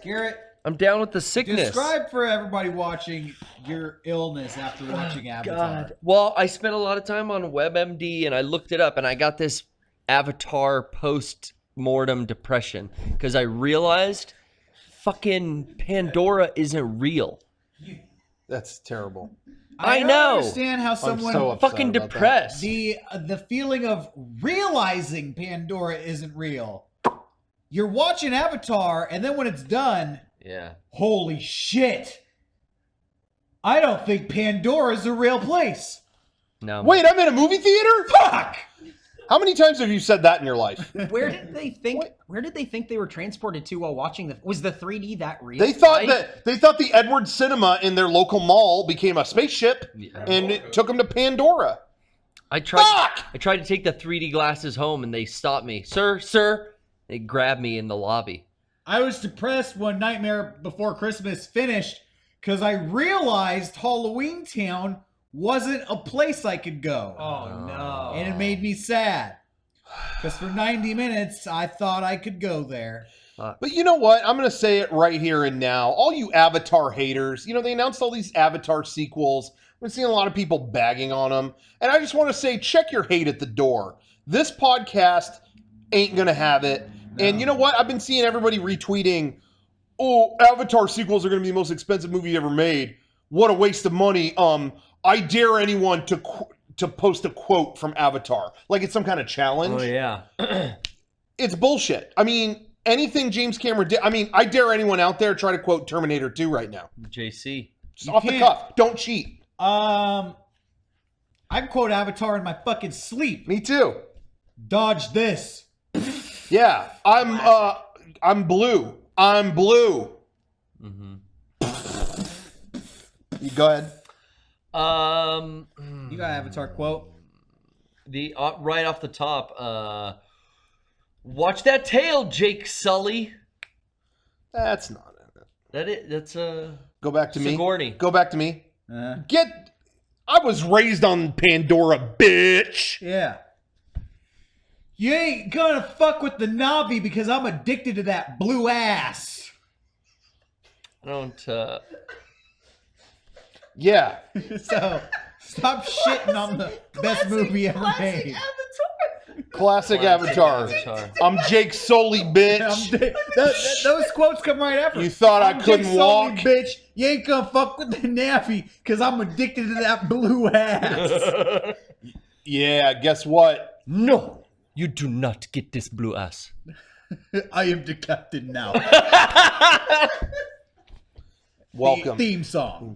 Garrett, I'm down with the sickness. describe for everybody watching your illness after watching Avatar. God. Well, I spent a lot of time on WebMD and I looked it up and I got this Avatar post-mortem depression because I realized fucking Pandora isn't real. That's terrible. I don't know. understand how someone so upset Fucking about depressed. the feeling of realizing Pandora isn't real. You're watching Avatar, and then when it's done, Yeah. holy shit! I don't think Pandora's a real place. No. Wait, I'm in a movie theater? Fuck! How many times have you said that in your life? Where did they think? Where did they think they were transported to while watching the? Was the 3D that real? They thought the Edward Cinema in their local mall became a spaceship, and it took them to Pandora. I tried to take the 3D glasses home and they stopped me. Sir. They grabbed me in the lobby. I was depressed when Nightmare Before Christmas finished because I realized Halloween Town wasn't a place I could go. Oh no! And it made me sad. Because for 90 minutes, I thought I could go there. But you know what? I'm going to say it right here and now. All you Avatar haters, they announced all these Avatar sequels. I've been seeing a lot of people bagging on them. And I just want to say, check your hate at the door. This podcast ain't going to have it. No. And you know what? I've been seeing everybody retweeting, oh, Avatar sequels are going to be the most expensive movie ever made. What a waste of money. I dare anyone to post a quote from Avatar. Like it's some kind of challenge. Oh, yeah. It's bullshit. I mean, anything James Cameron did. I mean, I dare anyone out there try to quote Terminator 2 right now. JC. Just off the cuff. Don't cheat. I can quote Avatar in my fucking sleep. Me too. Dodge this. Yeah. I'm blue. I'm blue. Mm-hmm. You go ahead. You got an Avatar quote? The right off the top, watch that tail, Jake Sully. That's not it. That's Go back to Sigourney. Me. Go back to me. I was raised on Pandora, bitch. Yeah. You ain't gonna fuck with the Navi because I'm addicted to that blue ass. I don't, Yeah. So, stop shitting on the best movie ever made. Classic Avatar. I'm Jake Sully, bitch. Those quotes come right after. You thought I couldn't Jake walk? Sully, bitch. You ain't gonna fuck with the Navi because I'm addicted to that blue ass. Yeah, guess what? No, you do not get this blue ass. I am the captain now. Welcome. Theme song.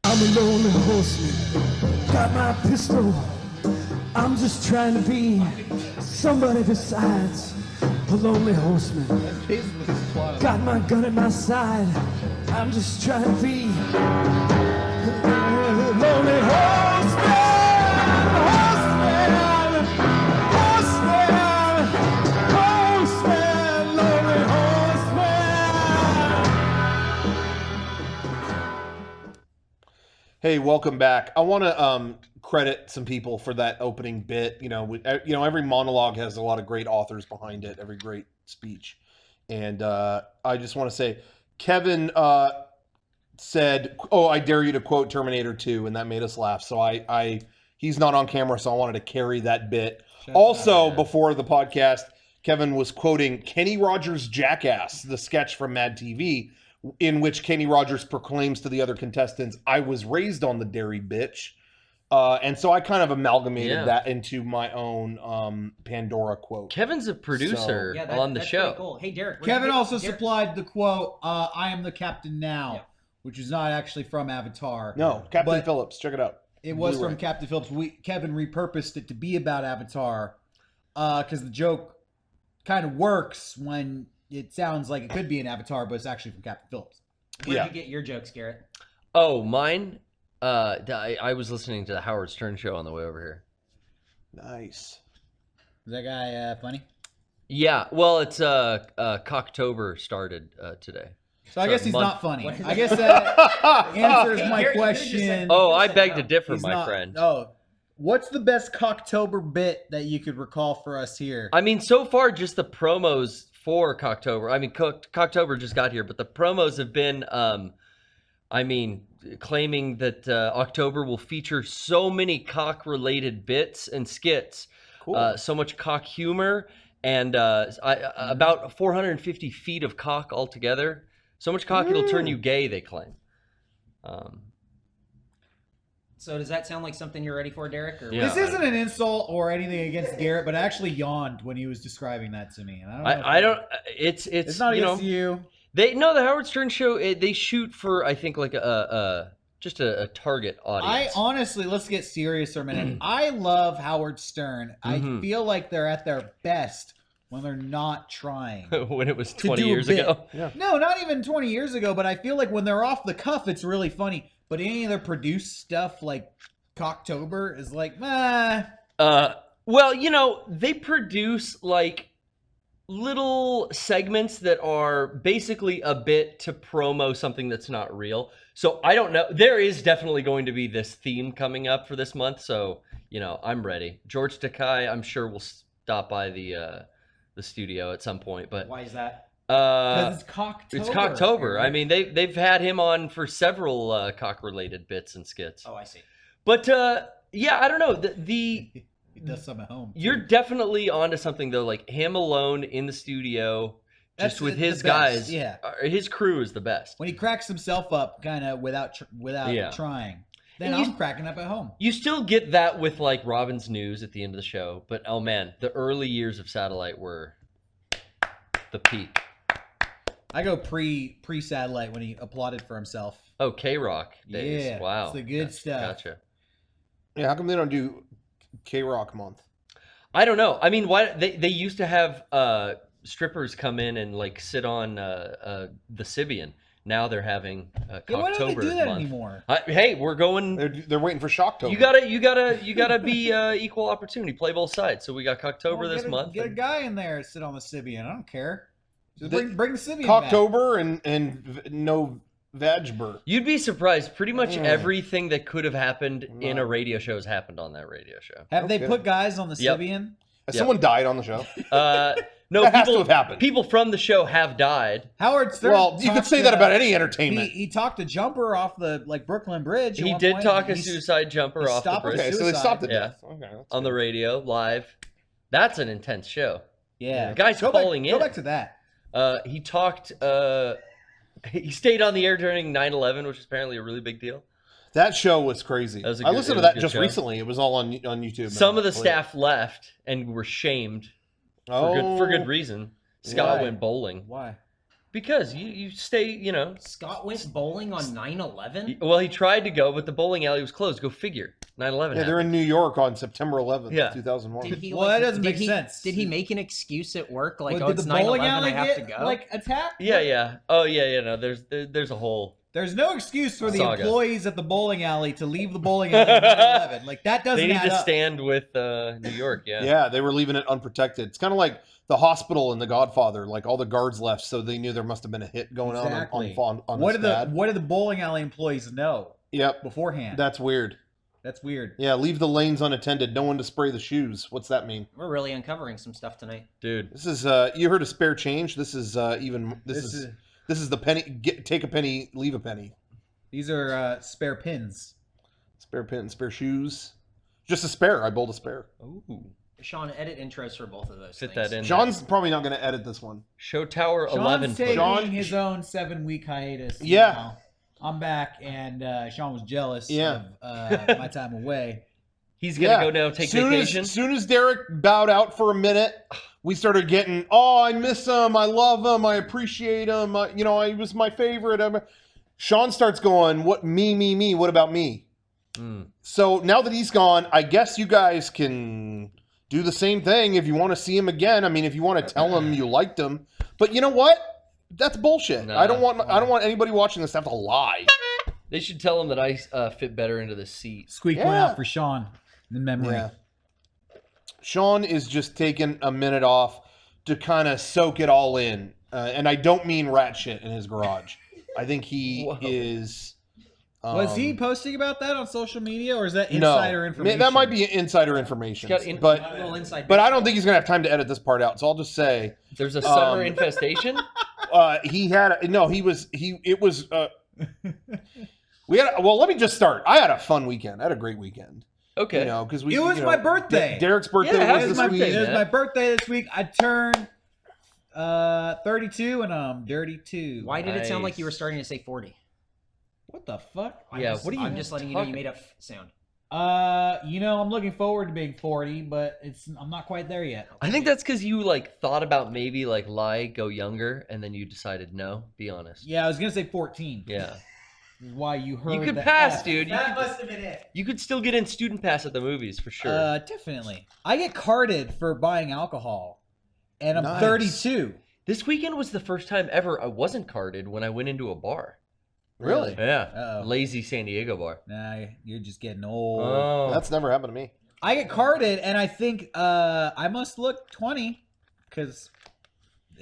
I'm a lonely horseman, got my pistol. I'm just trying to be somebody besides a lonely horseman. Got my gun at my side. I'm just trying to be a lonely horseman. Lonely horseman. Hey, welcome back. I want to credit some people for that opening bit. Every monologue has a lot of great authors behind it, every great speech. And I just want to say, Kevin said, "Oh, I dare you to quote Terminator 2," and that made us laugh. So he's not on camera, so I wanted to carry that bit. Before the podcast, Kevin was quoting Kenny Rogers' Jackass, the sketch from Mad TV, in which Kenny Rogers proclaims to the other contestants, "I was raised on the dairy, bitch." And so I kind of amalgamated that into my own Pandora quote. Kevin's a producer on the show. Cool. Hey, Derek. Kevin also supplied the quote, I am the captain now, which is not actually from Avatar. No, Captain Phillips. Check it out. It was from Captain Phillips. Kevin repurposed it to be about Avatar because the joke kind of works when it sounds like it could be an Avatar, but it's actually from Captain Phillips. Where'd you get your jokes, Garrett? Oh, mine? I was listening to the Howard Stern show on the way over here. Nice. Is that guy funny? Yeah, well, it's Cocktober started today. So I guess he's not funny. I guess that answers my question. Oh, I beg to differ, my friend. Oh, what's the best Cocktober bit that you could recall for us here? I mean, so far, just the promos for Cocktober. I mean, Cocktober just got here, but the promos have been, claiming that October will feature so many cock-related bits and skits, Cool. so much cock humor, and about 450 feet of cock altogether. So much cock it'll turn you gay, they claim. So does that sound like something you're ready for, Derek? Or Yeah. This isn't an insult or anything against Garrett, but I actually yawned when he was describing that to me. And I don't. It's not you know, against you. the Howard Stern show. They shoot for, I think, like just a target audience. I honestly, let's get serious for a minute. I love Howard Stern. I feel like they're at their best when they're not trying. When it was to 20 do a years bit. ago. Yeah. No, not even 20 years ago, but I feel like when they're off the cuff, it's really funny. But any of their produced stuff like Cocktober is like, Well, you know, they produce like little segments that are basically a bit to promo something that's not real. So I don't know. There is definitely going to be this theme coming up for this month. So, you know, I'm ready. George Takei, I'm sure will stop by the studio at some point. But why is that? because it's Cocktober. it's Cocktober. I mean, they've had him on for several cock-related bits and skits. Oh, I see. But yeah, I don't know. The He does some at home. You're definitely onto something though. Like him alone in the studio, That's just with the his best, guys. yeah. His crew is the best. When he cracks himself up, kind of without Yeah. trying, then And I'm cracking up at home. You still get that with like Robin's News at the end of the show, but oh man, the early years of Satellite were the peak. I go pre-satellite when he applauded for himself. Oh, K-Rock days. Yeah, Wow, it's the good Gotcha, stuff. Gotcha. Yeah, how come they don't do K-Rock month? I don't know. I mean, why they used to have strippers come in and like sit on the Sibian. Now they're having Yeah, why don't they Cocktober do that month. anymore? Hey, we're going. They're waiting for Shocktober. You gotta be equal opportunity. Play both sides. So we got Cocktober Well, this month. Get a and- guy in there sit on the Sibian. I don't care. Just The- bring the Sibian back. Cocktober and no Vagber. You'd be surprised. Pretty much Mm. everything that could have happened in a radio show has happened on that radio show. Have they Okay. put guys on the Yep. Sibian? Has Yep. someone died on the show? No, That has to people have happened. people from the show have died. Howard Stern. Well, you could talked say to- that about any entertainment. He talked to Jumper off the Brooklyn Bridge. at He one did point, talk and a suicide jumper he off the stopped bridge Okay, so they suicide. stopped the Yeah. death. Okay, that's on the good. radio live. That's an intense show. Yeah, The guy's go calling back, in. Go back to that. He talked. He stayed on the air during 9/11, which is apparently a really big deal. That show was crazy. That was a I good- listened it to was a that good just show. recently. It was all on YouTube. Some of the Believe staff left and were shamed it. for good reason. Scott Why? went bowling Why? because you stay, you know. Scott went bowling on 9/11. Well, he tried to go, but the bowling alley was closed. Go figure. 9/11. Yeah, they're in New York on September 11th, Yeah. 2001. Did he, Well, that doesn't make sense. Did he make an excuse at work like, Well, oh, did it's the bowling 9/11, alley I have to get go? like attacked? Yeah. Oh, yeah. No, there's a whole. There's no excuse for the Saga. employees at the bowling alley to leave the bowling alley at 9/11. Like that doesn't They need add to up. stand with New York. Yeah. Yeah, they were leaving it unprotected. It's kind of like the hospital in The Godfather. Like all the guards left, so they knew there must have been a hit going Exactly. on What his do the dad. what do the bowling alley employees know Yep, beforehand? that's weird. That's weird. Yeah, leave the lanes unattended. No one to spray the shoes. What's that mean? We're really uncovering some stuff tonight. Dude. This is you heard of spare change? This is this is the penny. Take a penny, leave a penny. These are spare pins. Spare pin, spare shoes. Just a spare. I bowled a spare. Ooh. Sean, edit intros for both of those Fit things. that in. Sean's probably not going to edit this one. Show Tower 11. Sean's taking Sean- his own 7-week hiatus. Yeah. now. I'm back, and Sean was jealous Yeah. of my time away. He's gonna go now take vacation. As soon as Derek bowed out for a minute, we started getting, oh, I miss him. I love him. I appreciate him. He was my favorite. Sean starts going, what, me? What about me? Mm. So now that he's gone, I guess you guys can do the same thing if you want to see him again. I mean, if you want to tell him you liked him. But you know what? That's bullshit. Nah. I don't want anybody watching this to have to lie. They should tell him that I fit better into the seat. Squeak one Yeah. out for Sean in memory. Yeah. Sean is just taking a minute off to kind of soak it all in. And I don't mean rat shit in his garage. I think he Whoa. is Was he posting about that on social media, or is that No, insider information? that might be insider information. Got A but little inside. I don't think he's gonna have time to edit this part out. So I'll just say There's a summer infestation. he had no. He was he. It was. We had. Well, let me just start. I had a fun weekend. I had a great weekend. Okay. You know, because we. It was my birthday. Derek's birthday Yeah, was it was this my week. birthday. It was my birthday this week. I turned 32, and I'm dirty too. Why did it sound like Nice. you were starting to say 40? What the fuck? Yeah, what are you I'm just letting you know you talking- made a sound. I'm looking forward to being 40, but I'm not quite there yet. I think that's because you like thought about maybe like lie, go younger, and then you decided no. Be honest. Yeah, I was gonna say 14. Yeah. Is why you heard You could the pass, F. dude. You could, must have been it. you could still get in student pass at the movies for sure. Definitely. I get carded for buying alcohol, and I'm Nice. 32. This weekend was the first time ever I wasn't carded when I went into a bar. Really? Yeah. Uh-oh. Lazy San Diego bar. Nah, you're just getting old. Oh. That's never happened to me. I get carded, and I think I must look 20, because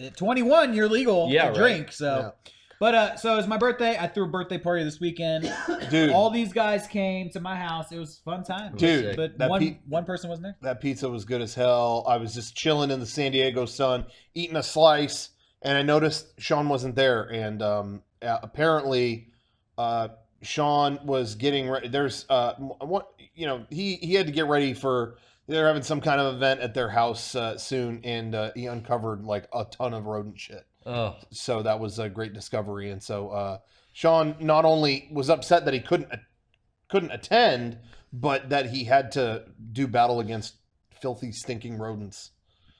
at 21 you're legal Yeah, to right. drink. So, but so it was my birthday. I threw a birthday party this weekend. Dude, All these guys came to my house. It was a fun time. Dude, but that one person wasn't there. that pizza was good as hell. I was just chilling in the San Diego sun, eating a slice, and I noticed Shawn wasn't there. And apparently, Shawn was getting ready. There's what he had to get ready for. They're having some kind of event at their house soon, and he uncovered like a ton of rodent shit. Oh. So that was a great discovery. And so Shawn not only was upset that he couldn't attend, but that he had to do battle against filthy, stinking rodents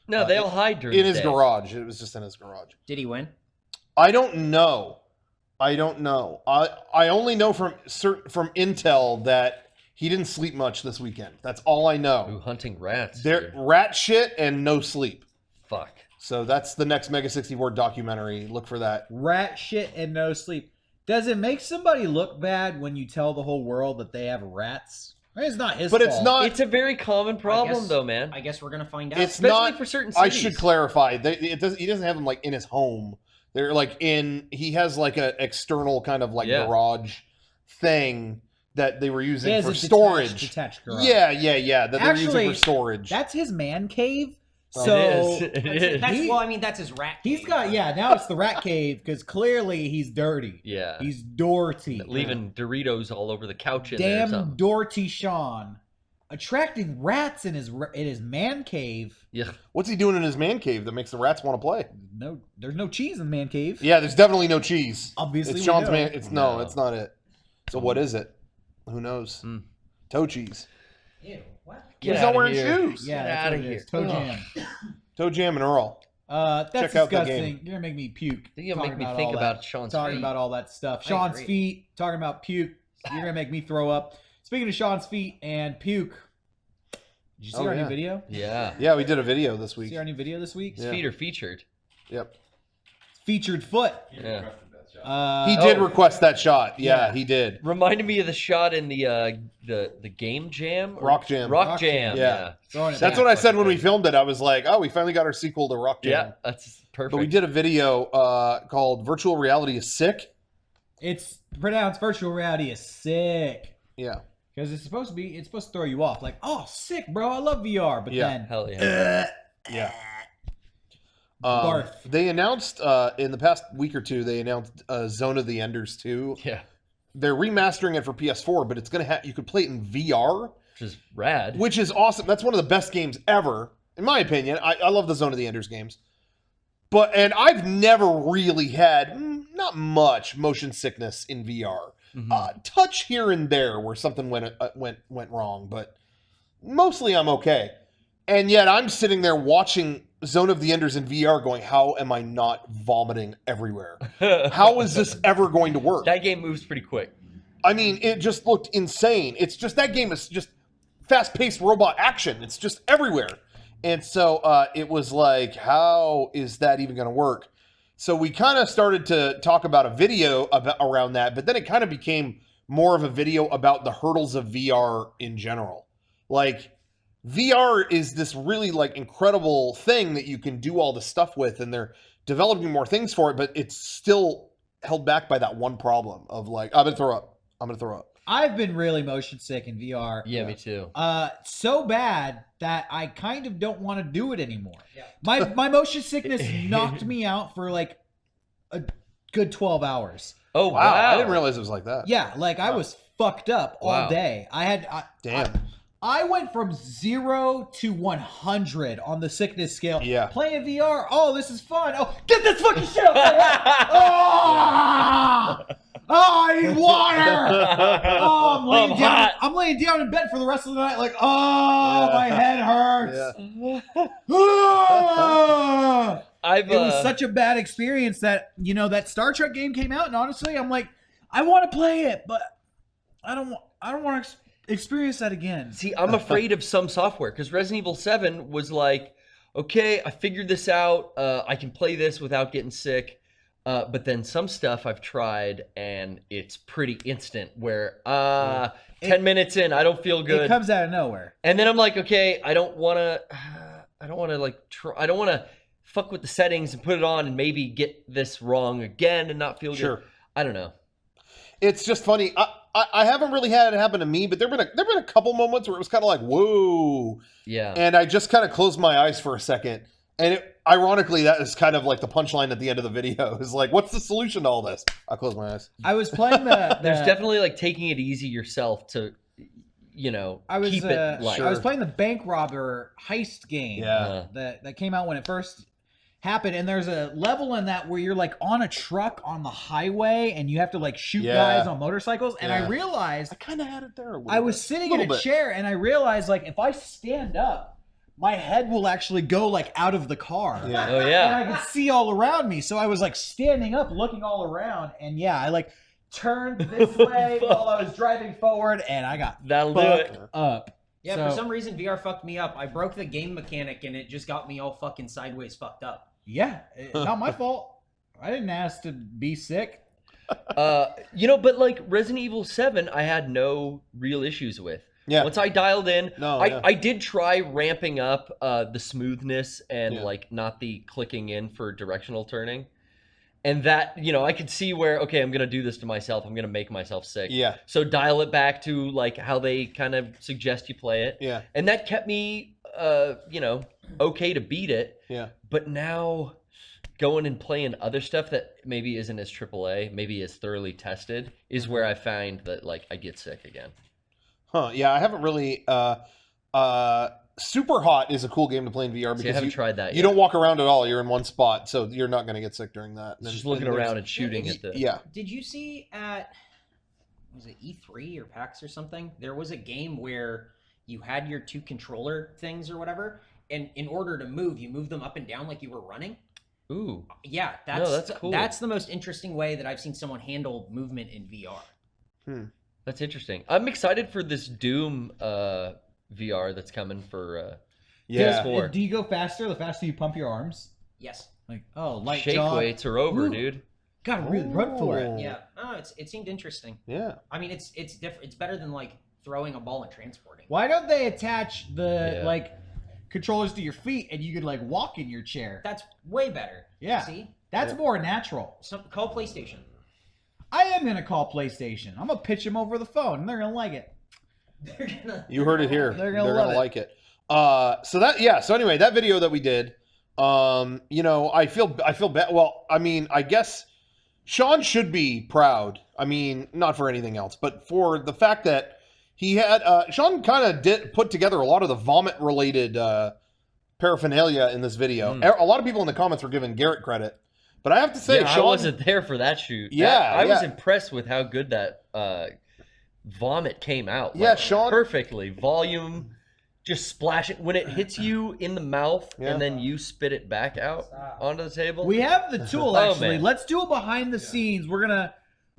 No, they all hide during in the his day. garage. It was just in his garage. Did he win? I don't know. I only know from intel that he didn't sleep much this weekend. That's all I Ooh, know. hunting rats. There, dude. rat shit and no sleep. Fuck. So that's the next MEGA64 documentary. Look for that. Rat shit and no sleep. Does it make somebody look bad when you tell the whole world that they have rats? I mean, it's not his But fault. it's not. It's a very common problem, guess- though, man. I guess we're gonna find out. It's Especially not for certain I cities. should clarify. He doesn't have them like in his home. They're like he has like a external kind of like Yeah. garage thing that they were He using has for a storage. detached garage. Yeah. That they're using Actually, for storage. That's his man cave. Well, So It is. Well, I mean, that's his rat. he's cave. got now it's the rat cave because clearly he's dirty. Yeah. He's dirty. Leaving Doritos all over the couch in there or Damn something. dirty Shawn. Attracting rats in his man cave. Yeah. What's he doing in his man cave that makes the rats want to play? No, there's no cheese in the man cave. Yeah, there's definitely no cheese. Obviously, It's we Shawn's know. man. It's No. it's not it. So what is it? Who knows? Hmm. Toe cheese. Ew, what? He's outta not wearing here. shoes. Yeah, Get that's outta what it is. here. Toe Ugh. jam. Toe jam and Earl. That's Check out the disgusting. game. You're gonna make me puke. You're gonna make talking me think all about that. Shawn's talking feet. about all that stuff. I Shawn's agree. feet. Talking about puke. You're gonna make me throw up. Speaking of Shawn's feet and puke, did you see Oh, our yeah. new video? Yeah. Yeah, we did a video this week. See our new video this week? His Yeah. feet are featured. Yep. Featured foot. Yeah. He did Oh. request that shot. Yeah, Yeah. he did. Reminded me of the shot in the game jam. or- Rock Jam. Rock Rock Jam. Jam. Yeah. Throwing it That's back. what I said when we filmed it. I was like, oh, we finally got our sequel to Rock Jam. Yeah. That's perfect. But we did a video called Virtual Reality is Sick. It's pronounced virtual reality is sick. Yeah. Because it's supposed to throw you off. Like, oh, sick, bro. I love VR. But Yeah. then, Hell yeah. Yeah. Barf. They announced in the past week or two, they announced Zone of the Enders 2. Yeah. They're remastering it for PS4, but it's going to have, you could play it in VR, Which is rad. which is awesome. That's one of the best games ever, in my opinion. I love the Zone of the Enders games. And I've never really had, not much, motion sickness in VR. Mhm. Touch here and there where something went wrong, but mostly I'm okay. And yet I'm sitting there watching Zone of the Enders in VR going, how am I not vomiting everywhere? How is this ever going to work? That game moves pretty quick. I mean, it just looked insane. It's just, that game is just fast-paced robot action. It's just everywhere. And so it was like, how is that even going to work? So we kind of started to talk about a video around that, but then it kind of became more of a video about the hurdles of VR in general. Like, VR is this really like incredible thing that you can do all this stuff with, and they're developing more things for it, but it's still held back by that one problem of like, I'm gonna throw up. I'm gonna throw up. I've been really motion sick in VR. Yeah, me too. So bad that I kind of don't want to do it anymore. Yeah. My motion sickness knocked me out for like a good 12 hours. Oh Wow, wow! I didn't realize it was like that. Yeah, like I was fucked up all Wow. day. Damn. I went from 0 to 100 on the sickness scale. Yeah. Playing VR. Oh, this is fun. Oh, get this fucking shit out of my head. Oh, I need water. Oh, I'm laying down. hot. I'm laying down in bed for the rest of the night. Like, oh, my head hurts. Yeah. Ah. It It was such a bad experience that, you know, that Star Trek game came out, and honestly, I'm like, I want to play it, but I don't want to experience that again. See, I'm afraid of some software because Resident Evil 7 was like, okay, I figured this out. I can play this without getting sick. But then some stuff I've tried and it's pretty instant where 10 minutes in, I don't feel good. It comes out of nowhere. And then I'm like, okay, I don't want to fuck with the settings and put it on and maybe get this wrong again and not feel Sure. good. I don't know. It's just funny. I haven't really had it happen to me, but there've been a couple moments where it was kind of like, whoa. Yeah. And I just kind of closed my eyes for a second. And ironically, that is kind of like the punchline at the end of the video. Is like, what's the solution to all this? I close my eyes. I was playing the There's definitely like taking it easy yourself to, keep it light. I was playing the bank robber heist game. Yeah. That came out when it first happened, and there's a level in that where you're like on a truck on the highway and you have to like shoot guys on motorcycles. And I realized I kind of had it there. I was sitting in a chair and I realized like if I stand up, my head will actually go like out of the car. Yeah. Oh yeah. And I could see all around me. So I was like standing up, looking all around, and yeah, I like turned this way while I was driving forward, and I got That'll do fucked it. up. Yeah, So- for some reason VR fucked me up. I broke the game mechanic and it just got me all fucking sideways fucked up. Yeah, not my fault. I didn't ask to be sick. But like Resident Evil 7, I had no real issues with. Yeah. Once I dialed in, No, I did try ramping up the smoothness and Yeah. like not the clicking in for directional turning. And that, I could see where, okay, I'm going to do this to myself. I'm going to make myself sick. Yeah. So dial it back to like how they kind of suggest you play it. Yeah. And that kept me, okay to beat it. Yeah. But now going and playing other stuff that maybe isn't as AAA, maybe as thoroughly tested, is where I find that like I get sick again. Huh. Yeah, I haven't really. Super Hot is a cool game to play in VR because I haven't tried that you yet. don't walk around at all. You're in one spot, so you're not going to get sick during that. It's just looking around and shooting at the. Yeah. Did you see was it E3 or PAX or something? There was a game where you had your two controller things or whatever, and in order to move, you move them up and down like you were running. Ooh. Yeah, that's cool. That's the most interesting way that I've seen someone handle movement in VR. That's interesting. I'm excited for this Doom VR that's coming for PS4. Do you go faster the faster you pump your arms? Yes. Like, oh, light Shake jog. weights are over, Ooh. dude. Gotta really run for it. Yeah. Oh, it seemed interesting. Yeah. I mean, it's different. It's better than like throwing a ball and transporting. Why don't they attach the Yeah. like controllers to your feet and you could like walk in your chair? That's way better. Yeah. See? That's more natural. So call PlayStation. I am gonna call PlayStation. I'm gonna pitch them over the phone, and they're gonna like it. They're gonna. You heard it here. They're gonna love it. like it. So anyway, that video that we did, I feel bad. Well, I mean, I guess Shawn should be proud. I mean, not for anything else, but for the fact that he had Shawn kind of did put together a lot of the vomit related paraphernalia in this video. A lot of people in the comments were giving Garrett credit, but I have to say, I Shawn wasn't there for that shoot. Yeah, I was yeah. impressed with how good that vomit came out. Yeah, Shawn- perfectly. Volume, just splashing when it hits you in the mouth, Yeah. and then you spit it back out onto the table. We have the tool Oh, actually. man. Let's do it behind the scenes. We're gonna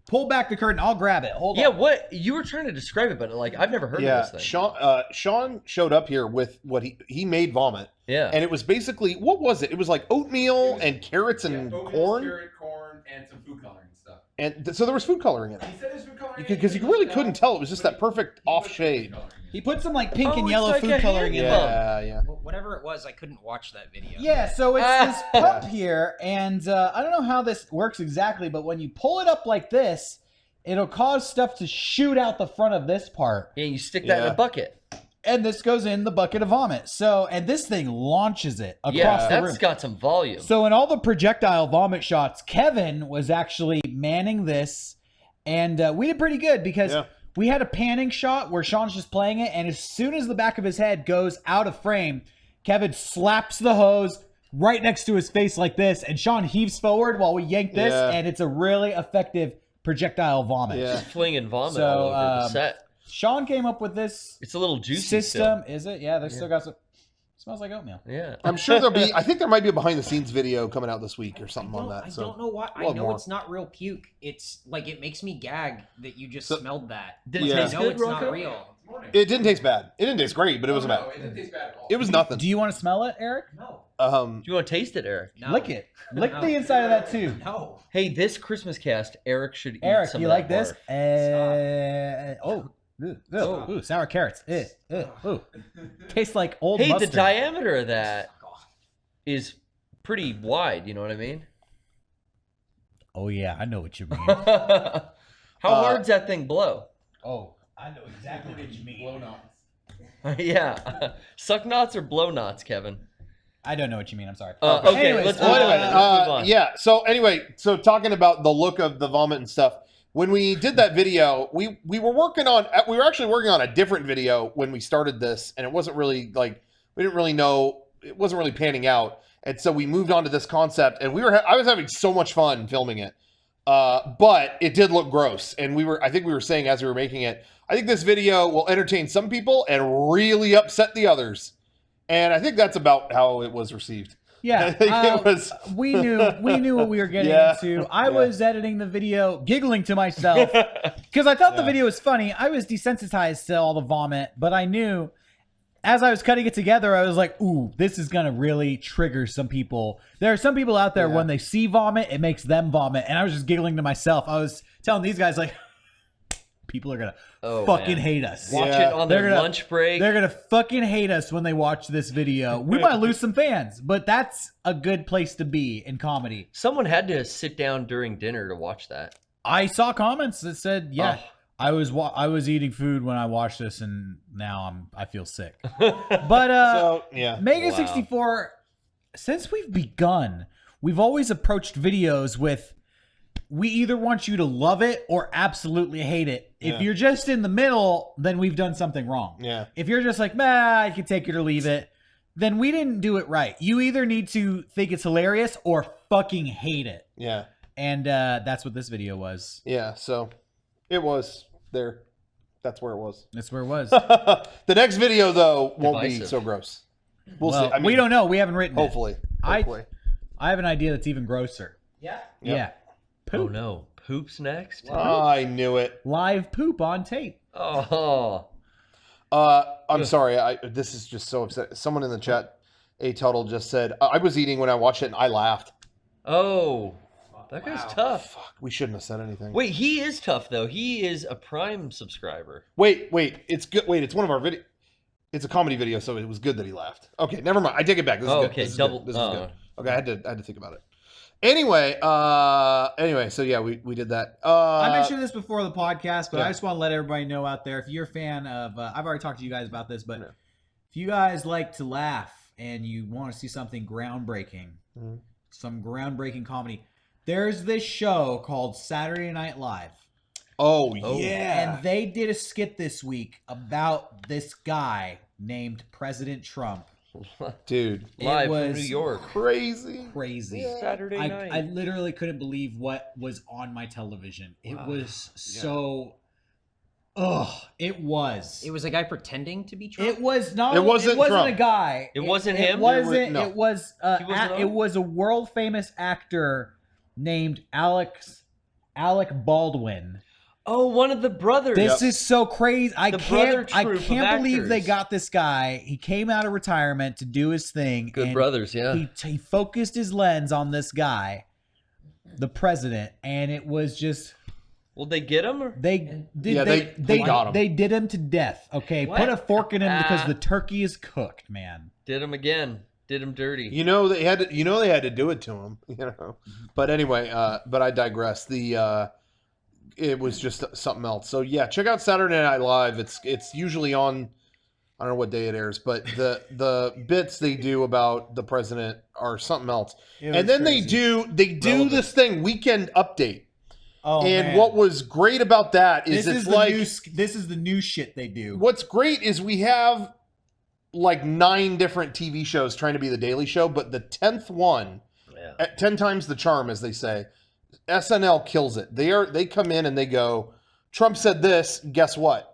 pull back the curtain. I'll grab it. Hold Yeah, on. what you were trying to describe it, but like I've never heard of this thing. Shawn showed up here with what he made vomit. Yeah. And it was basically, what was it? It was like oatmeal and carrots and corn. Carrot, corn, and some food coloring stuff. And so there was food coloring in it. He said there's food coloring Because you really couldn't tell. It was just that perfect off shade. He put some like pink Oh, and it's yellow like food a coloring in hand there. Yeah. Whatever it was, I couldn't watch that video. Yeah, so it's this pump here, and I don't know how this works exactly, but when you pull it up like this, it'll cause stuff to shoot out the front of this part. Yeah, you stick that in Yeah. a bucket. And this goes in the bucket of vomit. So, and this thing launches it across Yeah, the room. that's got some volume. So in all the projectile vomit shots, Kevin was actually manning this, and we did pretty good because we had a panning shot where Shawn's just playing it, and as soon as the back of his head goes out of frame, Kevin slaps the hose right next to his face like this, and Shawn heaves forward while we yank this, and it's a really effective projectile vomit. Yeah. Just flinging vomit So, all over the set. Shawn came up with this It's a little juicy system. still. Is it? Yeah, they still got some. Smells like oatmeal. Yeah. I'm sure there'll be. I think there might be a behind the scenes video coming out this week or something on that. I So don't know why. I we'll have know more. it's not real puke. It's like it makes me gag that you just So- smelled that. Did it Yeah. taste No, good, it's Rocco? not real. it didn't taste bad. It didn't taste great, but it was No, bad. it didn't taste bad at all. It was nothing. Do you want to smell it, Eric? No. Do you want to taste it, Eric? No. Lick it. Lick No. the inside of that too. No. Hey, this Christmas cast, Eric should eat Eric, some you of like that this? barf. Ooh, sour carrots. Ooh. Tastes like old Hey, mustard. the diameter of that is pretty wide, you know what I mean? Oh yeah, I know what you mean. How hard's that thing blow? Oh, I know exactly what you mean. Blow knots. Yeah. Suck knots or blow knots, Kevin? I don't know what you mean. I'm sorry. Okay, Anyways, let's Well, move on. anyway, Let's move on. yeah. So anyway, so talking about the look of the vomit and stuff. When we did that video, we were actually working on a different video when we started this, and it wasn't really like we didn't really know, it wasn't really panning out, and so we moved on to this concept, and I was having so much fun filming it, but it did look gross, and I think we were saying as we were making it, I think this video will entertain some people and really upset the others, and I think that's about how it was received. Yeah, I think it was. we knew what we were getting into. I was editing the video, giggling to myself because I thought the video was funny. I was desensitized to all the vomit, but I knew as I was cutting it together, I was like, "Ooh, this is gonna really trigger some people." There are some people out there when they see vomit, it makes them vomit, and I was just giggling to myself. I was telling these guys like, "People are gonna fucking hate us." Watch Yeah. it on They're their gonna- lunch break. They're gonna fucking hate us when they watch this video. We might lose some fans, but that's a good place to be in comedy. Someone had to sit down during dinner to watch that. I saw comments that said, "Yeah, Oh. I was eating food when I watched this, and now I feel sick." But So yeah, MEGA64, since we've begun, we've always approached videos with, we either want you to love it or absolutely hate it. If you're just in the middle, then we've done something wrong. Yeah. If you're just like, I can take it or leave it, then we didn't do it right. You either need to think it's hilarious or fucking hate it. Yeah. And that's what this video was. Yeah. So it was there. That's where it was. That's where it was. The next video though won't be Divisive. so gross. We'll Well, see. I mean, we don't know. We haven't written Hopefully. it. Hopefully. I have an idea that's even grosser. Yeah. Yeah. Oh Poop. no, poop's next. I knew it. Live poop on tape. Oh, I'm sorry. This is just so upset. Someone in the chat, A Tuttle, just said I was eating when I watched it and I laughed. oh, that guy's tough. Fuck, we shouldn't have said anything. Wait, he is tough though. He is a Prime subscriber. Wait. It's good. Wait, it's one of our video. It's a comedy video, so it was good that he laughed. Okay, never mind. I take it back. This is good. Okay, This is double- good. This is good. Okay, I had to think about it. Anyway, so yeah, we did that. I mentioned this before the podcast, but yeah. I just want to let everybody know out there, if you're a fan of, I've already talked to you guys about this, but if you guys like to laugh and you want to see something groundbreaking, some groundbreaking comedy, there's this show called Saturday Night Live. Oh Oh. yeah. And they did a skit this week about this guy named President Trump. Dude, Live from was New York. crazy. Crazy. Saturday I night. literally couldn't believe what was on my television. It Wow. was so. Ugh, it was. It was a guy pretending to be Trump. It was not. It wasn't a Trump. guy. It wasn't It him? wasn't. No. It was. He wasn't on? It was a world famous actor named Alec Baldwin. Oh, one of the brothers. This is so crazy. I The brother can't. I troupe of can't believe they actors. got this guy. He came out of retirement to do his thing. Good and brothers, yeah. He focused his lens on this guy, the president, and it was just. Will they get him? Or? They got him. They did him to death. Okay, What? put a fork in him because the turkey is cooked, man. Did him again. Did him dirty. You know they had to do it to him. You know. But anyway, but I digress. it was just something else. So yeah, check out Saturday Night Live. It's usually on. I don't know what day it airs, but the bits they do about the president are something else. And then they do this thing, Weekend Update. Oh, and man. what was great about that is this is the new shit they do. What's great is we have like 9 different TV shows trying to be the Daily Show, but the 10th one, at 10 times the charm, as they say, SNL kills it. They come in and they go, Trump said this, guess what?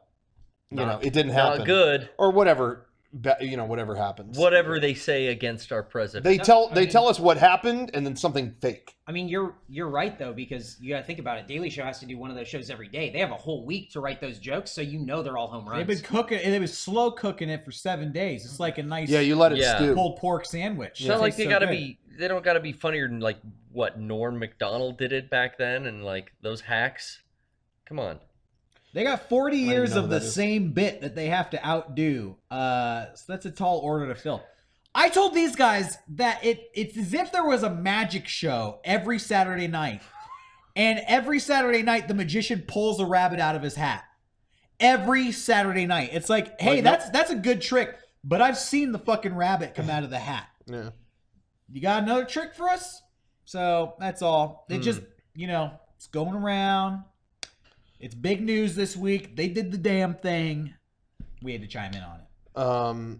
It didn't happen. Not good. Or whatever, whatever happens. Whatever they say against our president. They tell us what happened and then something fake. I mean, you're right though, because you got to think about it. Daily Show has to do one of those shows every day. They have a whole week to write those jokes, so they're all home runs. They've been cooking, and they was slow cooking it for 7 days. It's like a nice you let it stew. pulled pork sandwich. It's not like they don't gotta be funnier than like what Norm Macdonald did it back then, and like those hacks. Come on. They got 40 years of the same bit that they have to outdo. So that's a tall order to fill. I told these guys that it's as if there was a magic show every Saturday night. And every Saturday night, the magician pulls a rabbit out of his hat. Every Saturday night. It's like, hey, that's a good trick. But I've seen the fucking rabbit come out of the hat. Yeah. You got another trick for us? So that's all. They just, it's going around. It's big news this week. They did the damn thing. We had to chime in on it.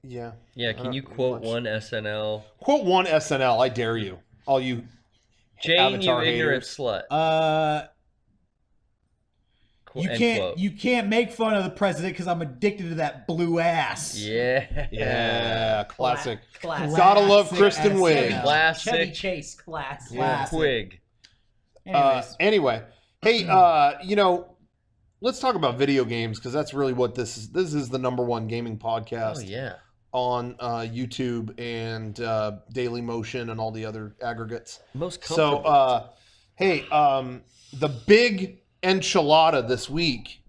Yeah. Yeah, can you quote one SNL? Quote one SNL, I dare you. All you Jane, you Avatar ignorant haters. slut. You can't make fun of the president because I'm addicted to that blue ass. Yeah. Yeah, classic. Classic. Gotta love Kristen Wiig. Classic. Chevy Chase classic. Wig. Anyway, hey, let's talk about video games because that's really what this is. This is the #1 gaming podcast on YouTube and Dailymotion and all the other aggregates. Most comfortable. So, hey, the big enchilada this week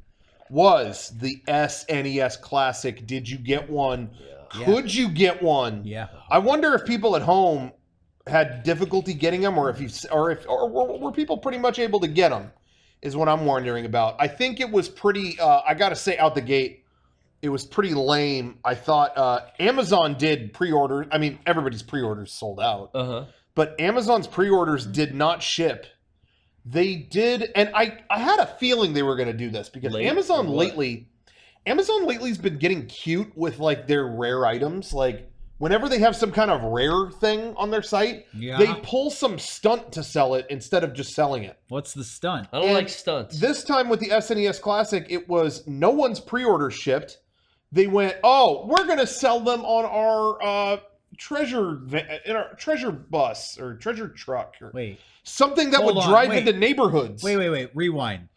was the SNES Classic. Did you get one? Yeah. Could you get one? Yeah. I wonder if people at home had difficulty getting them, or were people pretty much able to get them? Is what I'm wondering about. I think it was pretty. I got to say, out the gate, it was pretty lame. I thought Amazon did pre-order. I mean, everybody's pre-orders sold out. But Amazon's pre-orders did not ship. They did, and I had a feeling they were going to do this because Amazon lately's been getting cute with like their rare items. Like whenever they have some kind of rare thing on their site, they pull some stunt to sell it instead of just selling it. What's the stunt? I don't like stunts. This time with the SNES Classic, it was no one's pre-order shipped. They went, oh, we're going to sell them on our treasure bus or treasure truck. Or something that would drive into neighborhoods. Wait. Rewind.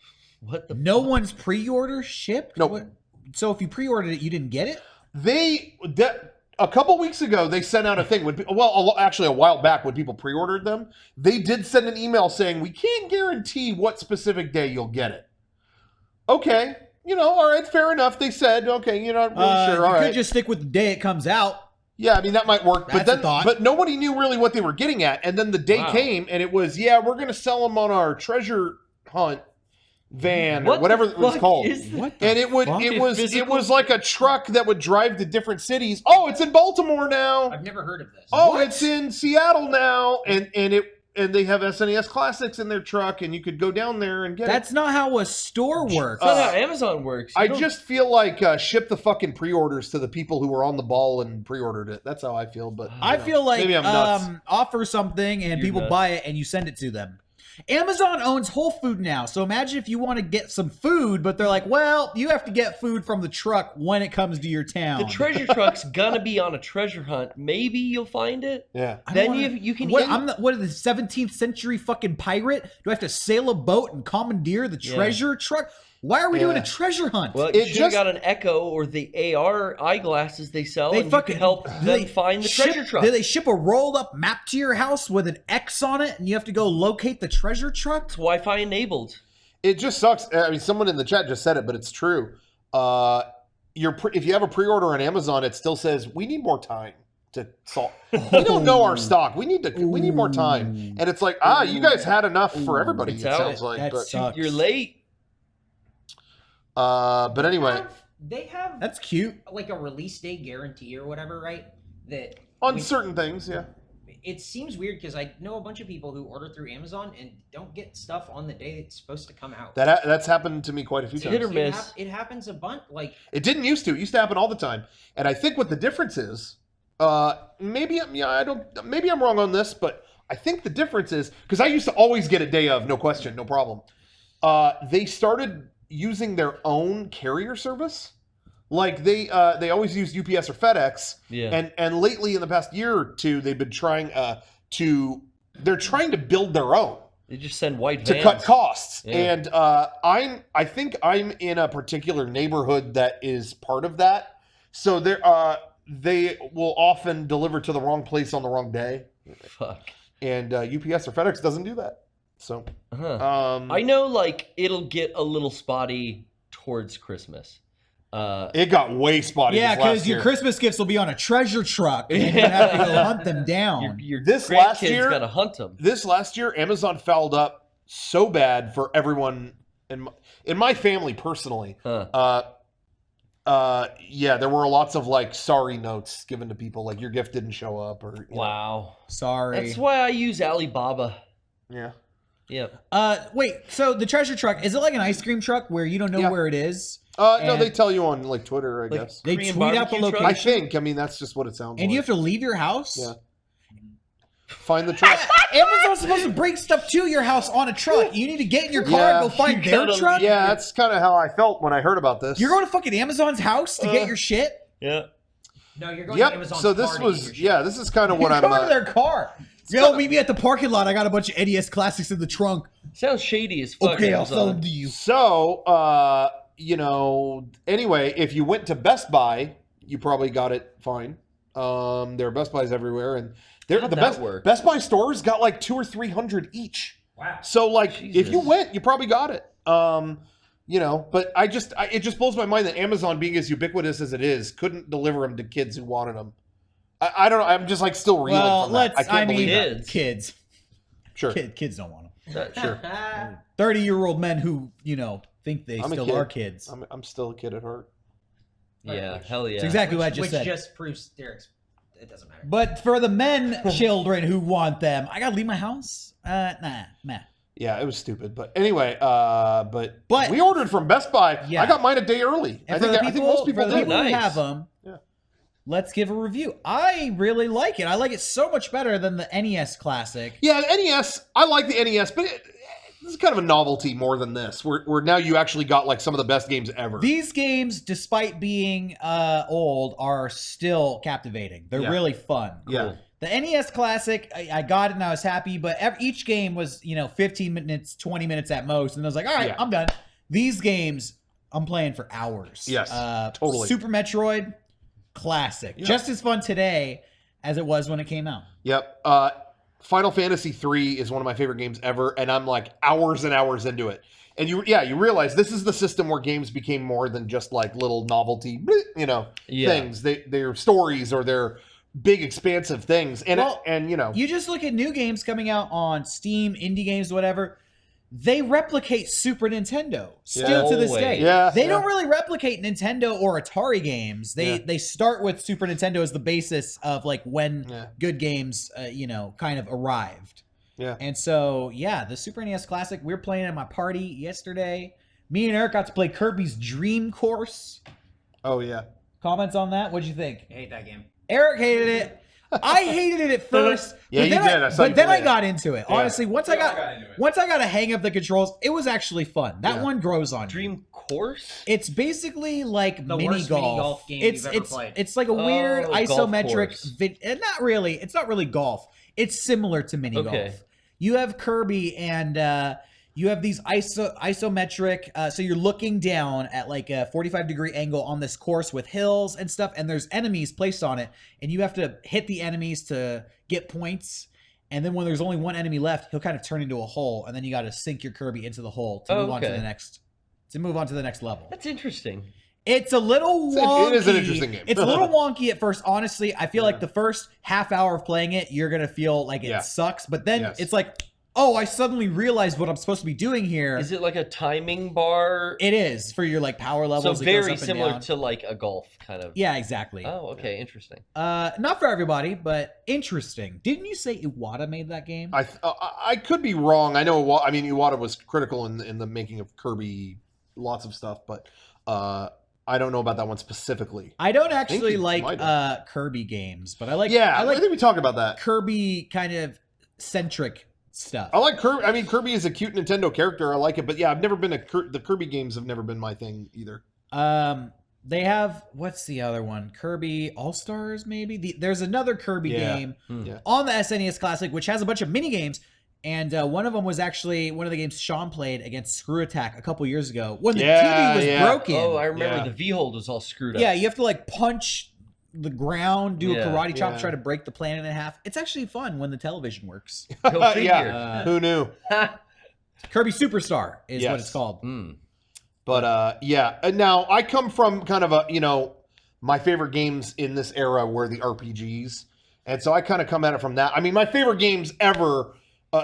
What the? No one's pre-order shipped? No. What? So if you pre-ordered it, you didn't get it? A couple weeks ago, they sent out a thing. Actually, a while back when people pre-ordered them, they did send an email saying, we can't guarantee what specific day you'll get it. Okay. All right, fair enough. They said, okay, you're not really sure. All right. You could just stick with the day it comes out. Yeah, I mean, that might work. That's a thought. But nobody knew really what they were getting at. And then the day came, and it was, we're going to sell them on our treasure hunt van or whatever it was called. And it was like a truck that would drive to different cities. Oh, it's in Baltimore now. I've never heard of this. Oh, it's in Seattle now. And they have SNES Classics in their truck, and you could go down there and get That's not how a store works. That's not how Amazon works. I just feel like ship the fucking pre-orders to the people who were on the ball and pre-ordered it. That's how I feel. But I feel like maybe I'm nuts. Offer something and people buy it and you send it to them. Amazon owns Whole Food now. So imagine if you want to get some food, but they're like, well, you have to get food from the truck when it comes to your town. The treasure truck's gonna be on a treasure hunt. Maybe you'll find it. Yeah. Then you can. What? What are the 17th century fucking pirate? Do I have to sail a boat and commandeer the treasure truck? Why are we doing a treasure hunt? Well, you should have got an Echo or the AR eyeglasses they sell, and you can help them find the treasure truck. Do they ship a rolled up map to your house with an X on it, and you have to go locate the treasure truck? It's Wi-Fi enabled. It just sucks. I mean, someone in the chat just said it, but it's true. If you have a pre-order on Amazon, it still says, we need more time to solve. We don't know our stock. We need more time. And it's like, you guys had enough for everybody. It's It out. sounds like. That But, sucks. You're late. but anyway, They have That's cute. like a release day guarantee or whatever, right? That on when- certain things, yeah. It seems weird because I know a bunch of people who order through Amazon and don't get stuff on the day it's supposed to come out. That's happened to me quite a few Hit or times. miss. It happens a bunch. Like It didn't used to. It used to happen all the time. And I think what the difference is, maybe I'm wrong on this, but I think the difference is because I used to always get a day of, no question, no problem. They started using their own carrier service. Like they always used UPS or FedEx. Yeah. And lately in the past year or two, they've been trying they're trying to build their own They just send white to vans. cut costs. Yeah. And I think I'm in a particular neighborhood that is part of that. So they will often deliver to the wrong place on the wrong day. Fuck. And UPS or FedEx doesn't do that. So I know, like, it'll get a little spotty towards Christmas. it got way spotty. Yeah, this last because your year. Christmas gifts will be on a treasure truck, and you have to go hunt them down. Your This last grandkids year- gotta hunt them. This last year, Amazon fouled up so bad for everyone in my family personally. Huh. Yeah, there were lots of like sorry notes given to people, like your gift didn't show up, or you know. Wow. Sorry. That's why I use Alibaba. Yeah. Yep. Wait. So the treasure truck, is it like an ice cream truck where you don't know Yeah. where it is? No, And- they tell you on like Twitter, I Like- guess. They Korean tweet out the barbecue truck? I location, think. I mean, that's just what it sounds and like. you have to leave your house. Yeah. Find the truck. Amazon's supposed to bring stuff to your house on a truck. You need to get in your car Yeah. and go find You their gotta truck. Yeah, that's kind of how I felt when I heard about this. You're going to fucking Amazon's house to get your shit. Yeah. no, you're going to Yep. Amazon. So this was this is kind of what You're I'm. going to their car. Yo, meet me at the parking lot. I got a bunch of NES classics in the trunk. Sounds shady as fuck. Okay, I'll sell Amazon. them to you. So, anyway, if you went to Best Buy, you probably got it fine. There are Best Buys everywhere, and How'd the that work? Best Buy stores got like 200 or 300 each. Wow. So, like, if Jesus. you went, you probably got it. But it just blows my mind that Amazon, being as ubiquitous as it is, couldn't deliver them to kids who wanted them. I don't know. I'm just like still reeling Well, from that. let's. I can't believe mean- that. kids. Sure. Kids don't want them. Sure. 30-year-old men who think they I'm a still kid. are kids. I'm still a kid at heart. Yeah. Hell yeah. It's exactly what I just which said. just proves Derek's. It doesn't matter. But for the men, children who want them, I gotta leave my house. Nah. Yeah, it was stupid. But anyway, but But- we ordered from Best Buy. Yeah. I got mine a day early. And I for think, the I think most people for the did. people who Nice. have them, Yeah. let's give a review. I really like it. I like it so much better than the NES Classic. Yeah, the NES. I like the NES, but this is kind of a novelty more than this. Where now you actually got like some of the best games ever. These games, despite being old, are still captivating. They're Yeah. really fun. Yeah. The NES Classic, I got it and I was happy, but each game was, 15 minutes, 20 minutes at most. And I was like, all right, Yeah. I'm done. These games, I'm playing for hours. Yes, totally. Super Metroid, classic. Yeah. Just as fun today as it was when it came out. Yep. Final Fantasy 3 is one of my favorite games ever, and I'm like hours and hours into it. And you realize this is the system where games became more than just like little novelty, things. They're stories or they're big expansive things. And Well, and You just look at new games coming out on Steam, indie games, whatever. They replicate Super Nintendo still to this day. Always. Yeah, They yeah. don't really replicate Nintendo or Atari games. They start with Super Nintendo as the basis of like when good games, kind of arrived. Yeah. And so, the Super NES Classic, we were playing at my party yesterday. Me and Eric got to play Kirby's Dream Course. Oh yeah. Comments on that? What'd you think? I hate that game. Eric hated it. I hated it at first. Yeah, but you then did. I saw you But then play I it. got into it. Yeah. Honestly, once I got a hang of the controls, it was actually fun. That Yeah. one grows on you. Dream Course? It's basically like The mini worst golf. mini golf game it's you've ever it's played. it's like a weird Oh, golf isometric. course. Not really. It's not really golf. It's similar to mini Okay. golf. You have Kirby and you have these isometric. So you're looking down at like a 45-degree angle on this course with hills and stuff, and there's enemies placed on it, and you have to hit the enemies to get points. And then when there's only one enemy left, he'll kind of turn into a hole, and then you got to sink your Kirby into the hole to move on to okay. the next level. That's interesting. It's a little wonky. It is an interesting game. It's a little wonky at first. Honestly, I feel like the first half hour of playing it, you're going to feel like it sucks. But then it's like, oh, I suddenly realized what I'm supposed to be doing here. Is it like a timing bar? It is for your like power levels. So it goes very up and similar down. to like a golf kind of. Yeah, exactly. Oh, okay, interesting. Not for everybody, but interesting. Didn't you say Iwata made that game? I could be wrong. I know. I mean, Iwata was critical in the making of Kirby, lots of stuff, but I don't know about that one specifically. I don't actually like Kirby games, but I like. Yeah, I think we talked about that. Kirby kind of centric stuff. I like Kirby. I mean, Kirby is a cute Nintendo character. I like it, but yeah, I've never been the Kirby games have never been my thing either. They have, what's the other one? Kirby All-Stars, maybe? There's another Kirby game on the SNES Classic, which has a bunch of mini games. And one of them was actually one of the games Shawn played against Screw Attack a couple years ago when the TV was broken. Oh, I remember the V-hold was all screwed up. Yeah, you have to like punch the ground, do a karate chop, try to break the planet in half. It's actually fun when the television works. Go figure. Who knew? Kirby Superstar is what it's called. But and now I come from kind of a, my favorite games in this era were the RPGs. And so I kind of come at it from that. I mean, my favorite games ever,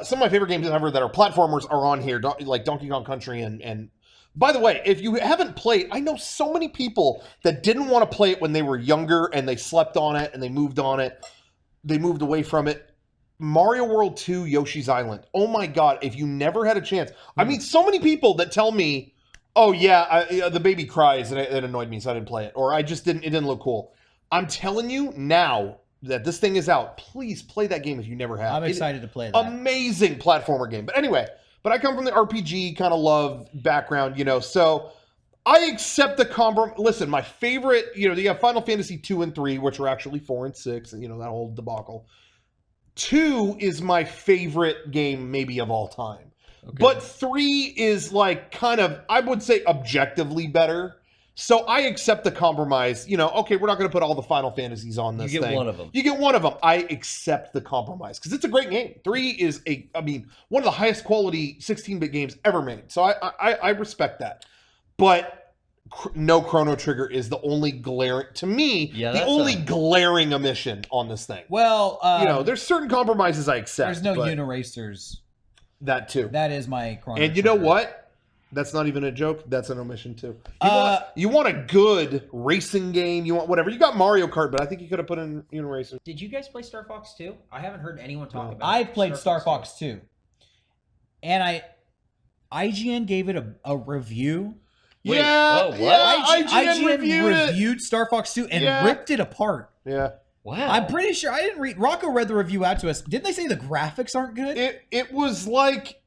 some of my favorite games ever that are platformers are on here, like Donkey Kong Country. And by the way, if you haven't played, I know so many people that didn't want to play it when they were younger and they slept on it and they moved on it. They moved away from it. Mario World 2, Yoshi's Island. Oh my God, if you never had a chance. I mean, so many people that tell me, oh yeah, the baby cries and it annoyed me, so I didn't play it. Or it didn't look cool. I'm telling you now that this thing is out, please play that game if you never have. I'm excited to play that. Amazing platformer game. But anyway, I come from the RPG kind of love background, so I accept the compromise. Listen, my favorite, you have Final Fantasy 2 and 3, which are actually 4 and 6, and that whole debacle. 2 is my favorite game maybe of all time. Okay. But 3 is like kind of, I would say, objectively better. So I accept the compromise. Okay, we're not going to put all the Final Fantasies on this thing. You get one of them. You get one of them. I accept the compromise because it's a great game. 3 is one of the highest quality 16-bit games ever made. So I respect that. But no Chrono Trigger is the only glaring, to me, the only glaring omission on this thing. Well, there's certain compromises I accept. There's no Uniracers. That too. That is my Chrono And you Trigger. know what? That's not even a joke. That's an omission too. You want a good racing game. You want whatever. You got Mario Kart, but I think you could have put in Uniracer. Did you guys play Star Fox 2? I haven't heard anyone talk about it. I've played Star Fox 2. And IGN gave it a review. Wait, yeah. Oh, what? Yeah, IGN reviewed reviewed Star Fox 2 and ripped it apart. Yeah. Wow. I'm pretty sure I didn't read. Rocco read the review out to us. Didn't they say the graphics aren't good? It was like,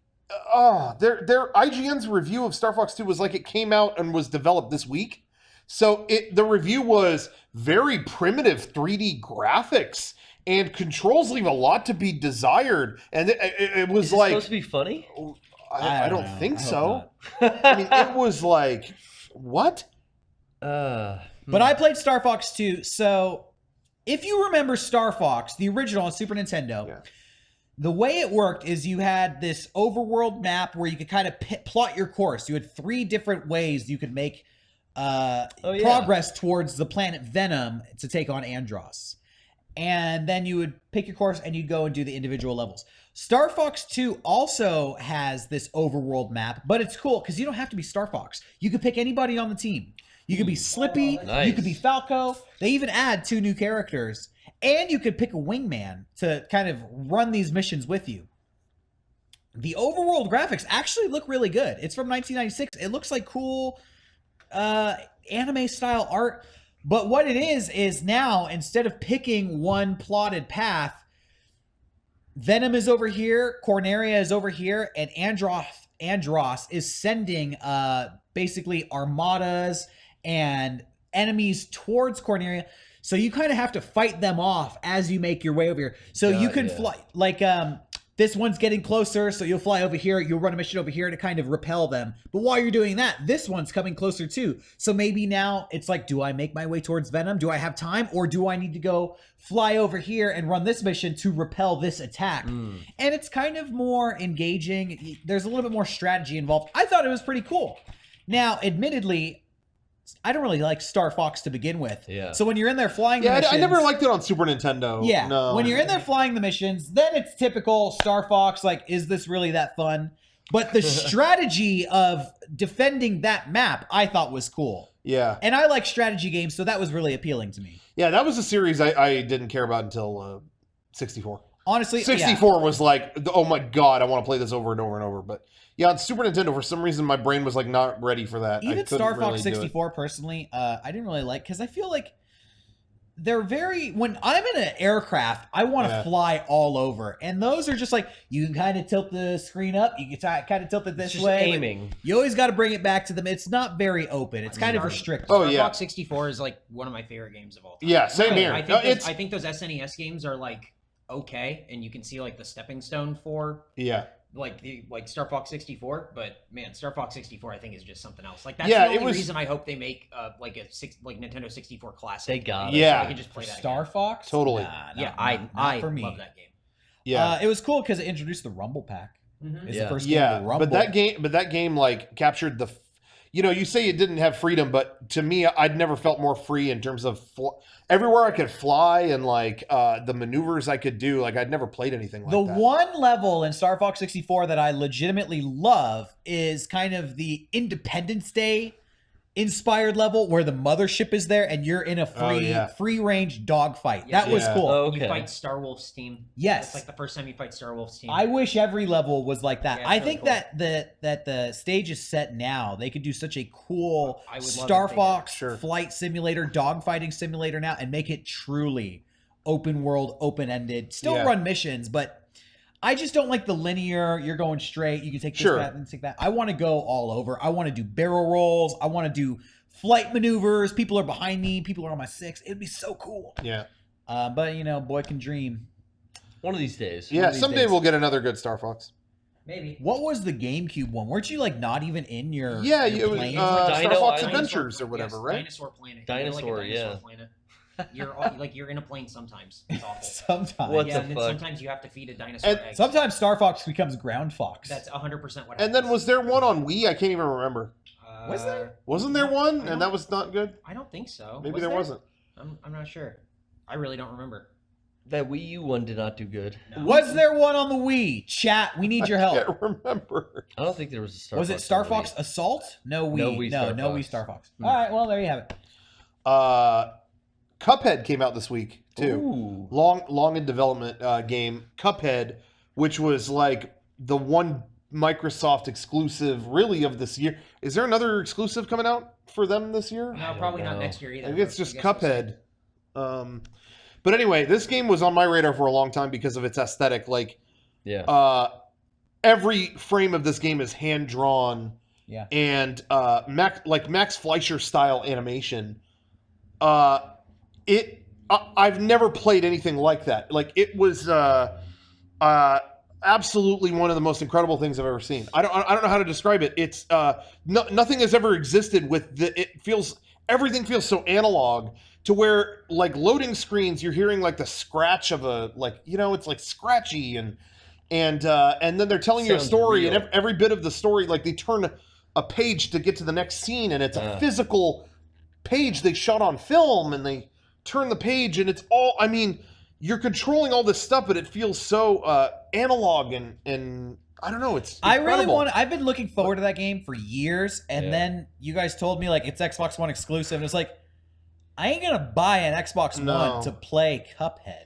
their IGN's review of Star Fox 2 was like it came out and was developed this week. So the review was very primitive 3D graphics and controls leave a lot to be desired. And it was Is it like supposed to be funny? I don't think so. not. I mean, it was like what? But I played Star Fox 2, so if you remember Star Fox, the original on Super Nintendo, the way it worked is you had this overworld map where you could kind of plot your course. You had 3 different ways you could make progress towards the planet Venom to take on Andross. And then you would pick your course and you'd go and do the individual levels. Star Fox 2 also has this overworld map, but it's cool because you don't have to be Star Fox. You could pick anybody on the team. You could be Slippy, nice. You could be Falco. They even add 2 new characters. And you could pick a wingman to kind of run these missions with you. The overworld graphics actually look really good. It's from 1996. It looks like cool anime-style art. But what it is now, instead of picking one plotted path, Venom is over here, Corneria is over here, and Andross is sending basically armadas and enemies towards Corneria. So you kind of have to fight them off as you make your way over here. So you can fly, like this one's getting closer, so you'll fly over here, you'll run a mission over here to kind of repel them. But while you're doing that, this one's coming closer too. So maybe now it's like, do I make my way towards Venom? Do I have time? Or do I need to go fly over here and run this mission to repel this attack? And it's kind of more engaging. There's a little bit more strategy involved. I thought it was pretty cool. Now, admittedly, I don't really like Star Fox to begin with. Yeah. So when you're in there flying the Yeah, missions, I never liked it on Super Nintendo. Yeah. No. When you're in there flying the missions, then it's typical Star Fox. Like, is this really that fun? But the strategy of defending that map, I thought was cool. Yeah. And I like strategy games, so that was really appealing to me. Yeah, that was a series I didn't care about until 64. Honestly, 64 was like, oh my god, I want to play this over and over and over. But yeah, on Super Nintendo, for some reason, my brain was like not ready for that. Even Star Fox 64, personally, I didn't really like, because I feel like they're very, when I'm in an aircraft, I want to fly all over. And those are just like, you can kind of tilt the screen up, you can kind of tilt it this way. Aiming. Like, you always got to bring it back to them. It's not very open. It's kind of restricted. Oh, Star Fox 64 is like one of my favorite games of all time. Yeah, same here. I think those SNES games are like okay, and you can see like the stepping stone for like Star Fox 64. But man, Star Fox 64 I think is just something else. Like that's the only reason I hope they make like Nintendo 64 classic. They got it. Yeah, so I can just play that Star Fox. Totally. I for me. Love that game. Yeah, it was cool because it introduced the Rumble Pack. It's the first game of the Rumble. But that game like captured the. You know, you say it didn't have freedom, but to me, I'd never felt more free in terms of everywhere I could fly and like the maneuvers I could do. Like I'd never played anything like that. The one level in Star Fox 64 that I legitimately love is kind of the Independence Day inspired level where the mothership is there and you're in a free range dogfight. That was cool. Okay. You fight Star Wolf's team. Yes. It's like the first time you fight Star Wolf's team. I wish every level was like that. Yeah, I really think cool. that the stage is set now. They could do such a cool I would love Star if they Fox did. Sure. flight simulator, dogfighting simulator now, and make it truly open world, open ended. Still run missions, but I just don't like the linear. You're going straight. You can take this path and take that. I want to go all over. I want to do barrel rolls. I want to do flight maneuvers. People are behind me. People are on my six. It'd be so cool. Yeah. But you know, boy can dream. One of these days. Yeah, someday we'll get another good Star Fox. Maybe. What was the GameCube one? Weren't you like not even in your Yeah, your it was plane? Star Fox Island? Adventures or whatever, right? Dinosaur Planet. Dinosaur, You're like a dinosaur planet. You're in a plane sometimes. It's awful. Sometimes. What yeah, the and then fuck? sometimes you have to feed a dinosaur And egg. Sometimes Star Fox becomes Ground Fox. That's 100% what happens. And then was there one on Wii? I can't even remember. Was there? Wasn't there one? And that was not good? I don't think so. Maybe Was there wasn't. I'm not sure. I really don't remember. That Wii U one did not do good. No. Was there one on the Wii? Chat, we need your I help. can't remember. I don't think there was a Star Was Fox it Star on the Fox Wii. Assault? No Wii. No Wii Star no Fox. Wii Star Fox. All right, well there you have it. Cuphead came out this week too. Ooh. Long in development game. Cuphead, which was like the one Microsoft exclusive really of this year. Is there another exclusive coming out for them this year? No, probably not know. next year either. I think it's but just I guess we'll see. Cuphead. But anyway, this game was on my radar for a long time because of its aesthetic. Like, every frame of this game is hand drawn. Yeah. And Max Fleischer style animation. I've never played anything like that. Like it was absolutely one of the most incredible things I've ever seen. I don't know how to describe it. It's nothing has ever existed with everything feels so analog to where like loading screens you're hearing like the scratch of it's like scratchy and then they're telling you a Sounds story real. and every bit of the story like they turn a page to get to the next scene and it's a physical page they shot on film and they turn the page and it's all you're controlling all this stuff but it feels so analog and I don't know, it's incredible. I've been looking forward to that game for years and then you guys told me like it's Xbox One exclusive and it's like I ain't gonna buy an Xbox One to play Cuphead.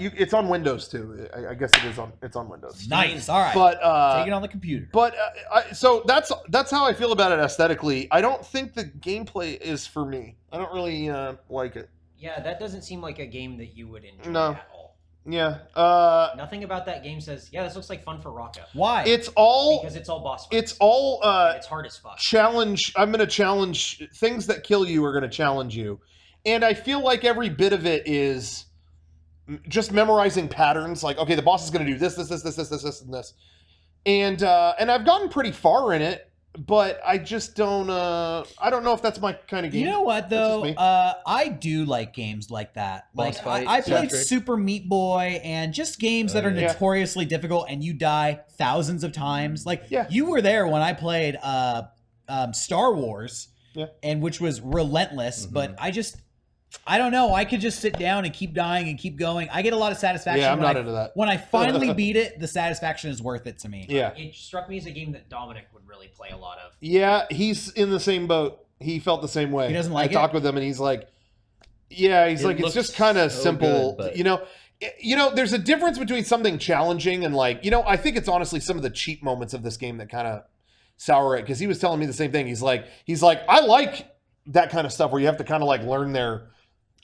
It's on Windows too. I guess it's on Windows. Nice. All right. But take it on the computer. But so that's how I feel about it aesthetically. I don't think the gameplay is for me. I don't really like it. Yeah, that doesn't seem like a game that you would enjoy No. at all. Yeah. Nothing about that game says, yeah, this looks like fun for Rocco. Why? It's all Because it's all boss fights. it's all It's hard as fuck. challenge. I'm gonna challenge things that kill you are gonna challenge you, and I feel like every bit of it is just memorizing patterns. Like, okay, the boss is gonna do this, and this, and I've gotten pretty far in it, but I just don't. I don't know if that's my kind of game. You know what That's just though? me. I do like games like that. Boss Like fight, I played centric. Super Meat Boy and just games that are yeah. notoriously difficult and you die thousands of times. Like Yeah. you were there when I played Star Wars and which was relentless. But I don't know. I could just sit down and keep dying and keep going. I get a lot of satisfaction. Yeah, I'm not into that. When I finally beat it, the satisfaction is worth it to me. Yeah. It struck me as a game that Dominic would really play a lot of. Yeah, he's in the same boat. He felt the same way. He doesn't like I talked with him, and he's like, "Yeah, he's like, it's just kind of so simple, good, but- You know, there's a difference between something challenging and like, I think it's honestly some of the cheap moments of this game that kind of sour it. Because he was telling me the same thing. He's like, I like that kind of stuff where you have to kind of like learn their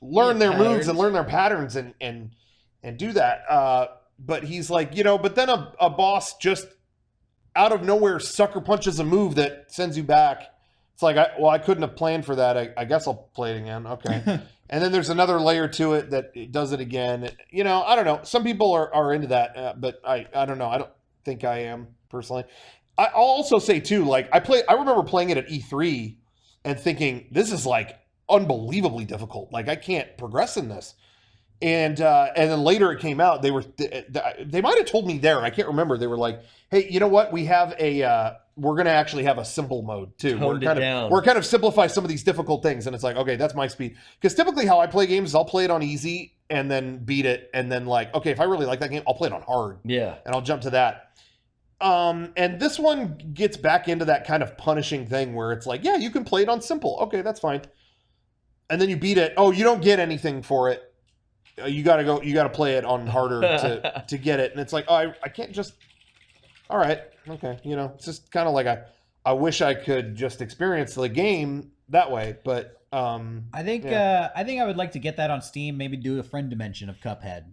moves and learn their patterns and do that. But he's like, but then a boss just out of nowhere sucker punches a move that sends you back. It's like, I couldn't have planned for that. I guess I'll play it again. Okay. And then there's another layer to it that it does it again. I don't know. Some people are into that, but I don't know. I don't think I am personally. I'll also say too, like I remember playing it at E3 and thinking this is like unbelievably difficult. Like I can't progress in this. And then later it came out. They might have told me there. I can't remember. They were like, "Hey, you know what? We have we're going to actually have a simple mode too. We're kind of simplify some of these difficult things." And it's like, okay, that's my speed. Because typically how I play games is I'll play it on easy and then beat it, and then like, okay, if I really like that game, I'll play it on hard. Yeah. And I'll jump to that. And this one gets back into that kind of punishing thing where it's like, yeah, you can play it on simple. Okay, that's fine. And then you beat it. Oh, you don't get anything for it. You got to play it on harder to get it. And it's like, oh, I can't just, all right. Okay. It's just kind of like I wish I could just experience the game that way. But, I think I would like to get that on Steam, maybe do a friend dimension of Cuphead.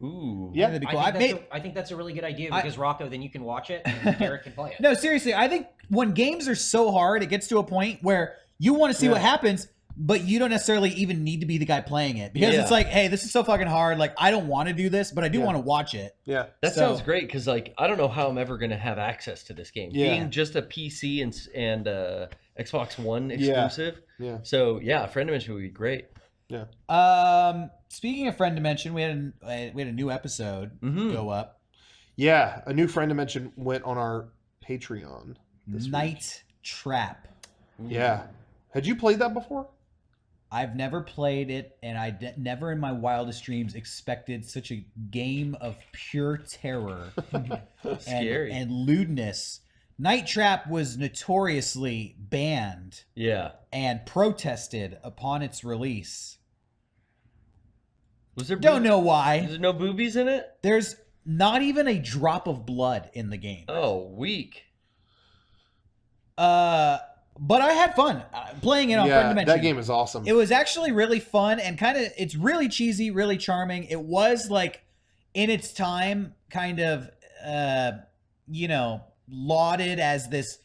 Ooh. Yeah. That'd be cool. I think that's a really good idea because Rocco, then you can watch it and Garrett can play it. No, seriously, I think when games are so hard, it gets to a point where you want to see what happens, but you don't necessarily even need to be the guy playing it because it's like, hey, this is so fucking hard. Like, I don't want to do this, but I do want to watch it. Yeah. That sounds great because, like, I don't know how I'm ever going to have access to this game. Yeah. Being just a PC and Xbox One exclusive. Yeah. So, yeah, Friend Dimension would be great. Yeah. Speaking of Friend Dimension, we had a new episode go up. Yeah. A new Friend Dimension went on our Patreon this Night Trap. week. Yeah. Had you played that before? I've never played it, and I never in my wildest dreams expected such a game of pure terror Scary. and lewdness. Night Trap was notoriously banned and protested upon its release. Was there Don't know why. Is there no boobies in it? There's not even a drop of blood in the game. Oh, weak. But I had fun playing it on Friend Dimension. That game is awesome. It was actually really fun and it's really cheesy, really charming. It was like in its time kind of, lauded as this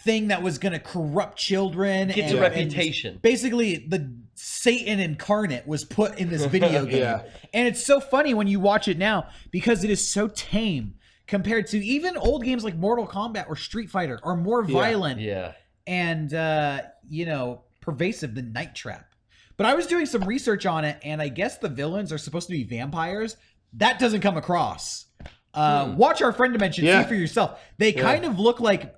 thing that was going to corrupt children. Gets a reputation. Basically, the Satan incarnate was put in this video game. And it's so funny when you watch it now because it is so tame compared to even old games like Mortal Kombat or Street Fighter are more violent. Yeah. And, pervasive than Night Trap. But I was doing some research on it, and I guess the villains are supposed to be vampires. That doesn't come across. Watch our Friend Dimension, see for yourself. They kind of look like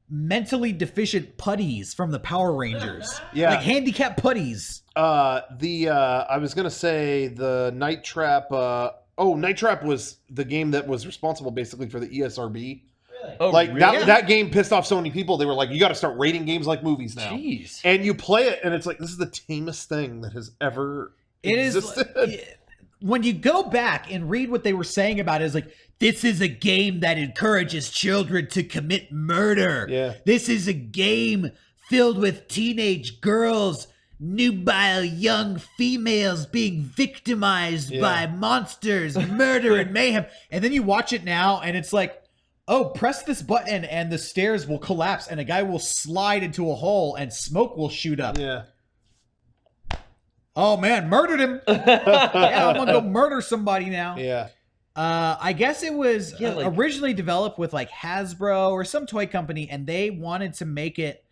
mentally deficient putties from the Power Rangers. Like handicapped putties. I was going to say the Night Trap. Night Trap was the game that was responsible basically for the ESRB. Oh, like really? that game pissed off so many people. They were like, you got to start rating games like movies now. Jeez. And you play it, and it's like, this is the tamest thing that has ever existed. When you go back and read what they were saying about it, it's like, this is a game that encourages children to commit murder. Yeah. This is a game filled with teenage girls, nubile young females being victimized by monsters, murder, and mayhem. And then you watch it now, and it's like, oh, press this button and the stairs will collapse and a guy will slide into a hole and smoke will shoot up. Yeah. Oh, man, murdered him. Yeah, I'm going to go murder somebody now. Yeah. I guess it was originally developed with like Hasbro or some toy company, and they wanted to make it.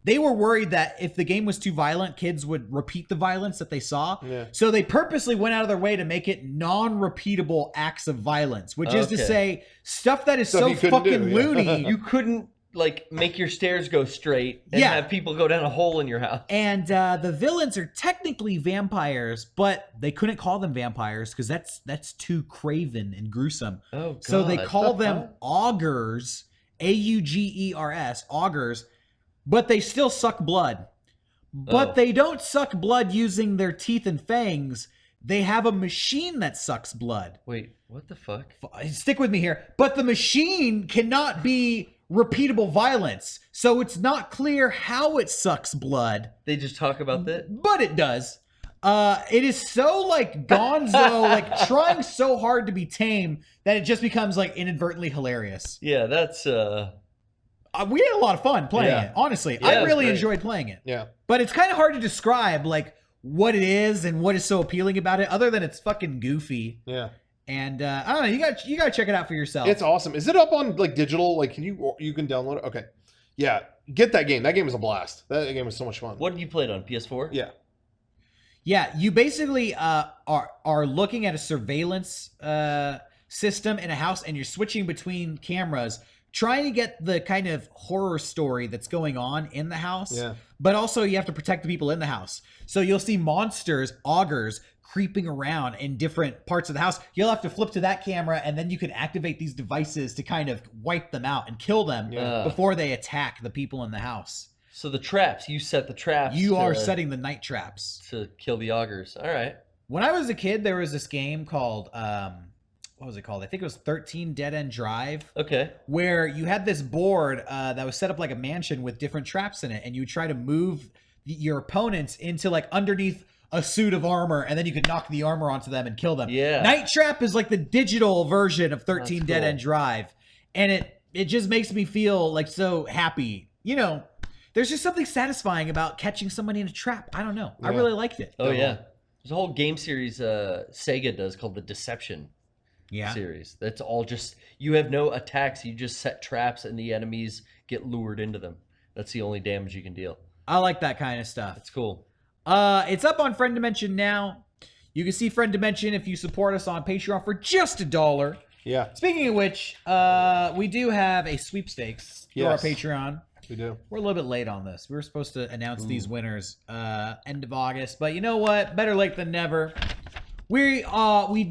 They were worried that if the game was too violent, kids would repeat the violence that they saw. Yeah. So they purposely went out of their way to make it non-repeatable acts of violence, which is to say stuff that is so fucking loony. You couldn't like make your stairs go straight and Yeah. have people go down a hole in your house. And the villains are technically vampires, but they couldn't call them vampires because that's too craven and gruesome. Oh, God. So they call them augurs, augers, augurs, but they still suck blood. But Oh. they don't suck blood using their teeth and fangs. They have a machine that sucks blood. Wait, what the fuck? Stick with me here. But the machine cannot be repeatable violence. So it's not clear how it sucks blood, They just talk about that? but it does. It is so like gonzo, like trying so hard to be tame that it just becomes like inadvertently hilarious. Yeah, that's We had a lot of fun playing Yeah. it. Honestly, Yeah, I it was really great. enjoyed playing it. Yeah. But it's kind of hard to describe like what it is and what is so appealing about it, other than it's fucking goofy. Yeah. And I don't know, you got to check it out for yourself. It's awesome. Is it up on like digital? Like, you can download it? Okay. Yeah. Get that game. That game is a blast. That game was so much fun. what did you play it on? PS4? Yeah. Yeah, you basically are looking at a surveillance system in a house, and you're switching between cameras, trying to get the kind of horror story that's going on in the house. Yeah. But also you have to protect the people in the house. So you'll see monsters, augurs, creeping around in different parts of the house. You'll have to flip to that camera, and then you can activate these devices to kind of wipe them out and kill them Yeah. before they attack the people in the house. So the traps, you set the traps. You are to- setting the night traps. to kill the augurs. All right. When I was a kid, there was this game called, what was it called? I think it was 13 Dead End Drive, Okay. where you had this board that was set up like a mansion with different traps in it, and you would try to move your opponents into like underneath a suit of armor, and then you could knock the armor onto them and kill them. Yeah. Night Trap is like the digital version of 13 That's Dead cool. End Drive, and it just makes me feel like so happy. You know, there's just something satisfying about catching somebody in a trap. I don't know. I Yeah. really liked it. Oh yeah. There's a whole game series Sega does called the Deception Yeah. series. That's all just you have no attacks. You just set traps and the enemies get lured into them. That's the only damage you can deal. I like that kind of stuff. That's cool. It's up on Friend Dimension now. You can see Friend Dimension if you support us on Patreon for just $1. Yeah. Speaking of which, we do have a sweepstakes through our Yes. Patreon. We do. We're a little bit late on this. We were supposed to announce these winners end of August, but you know what? Better late than never. We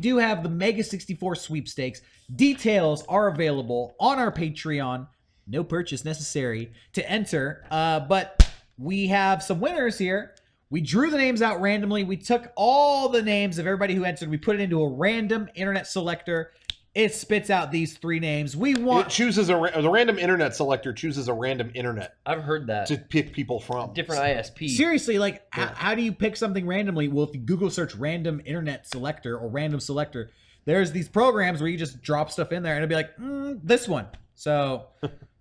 do have the MEGA64 sweepstakes. Details are available on our Patreon. No purchase necessary to enter. But we have some winners here. We drew the names out randomly. We took all the names of everybody who entered. We put it into a random internet selector. It spits out these 3 names. We It want chooses the random internet selector chooses a random internet I've heard that. to pick people from. Different ISP. seriously, like, how do you pick something randomly? Well, if you Google search random internet selector or random selector, there's these programs where you just drop stuff in there and it'll be like, this one. So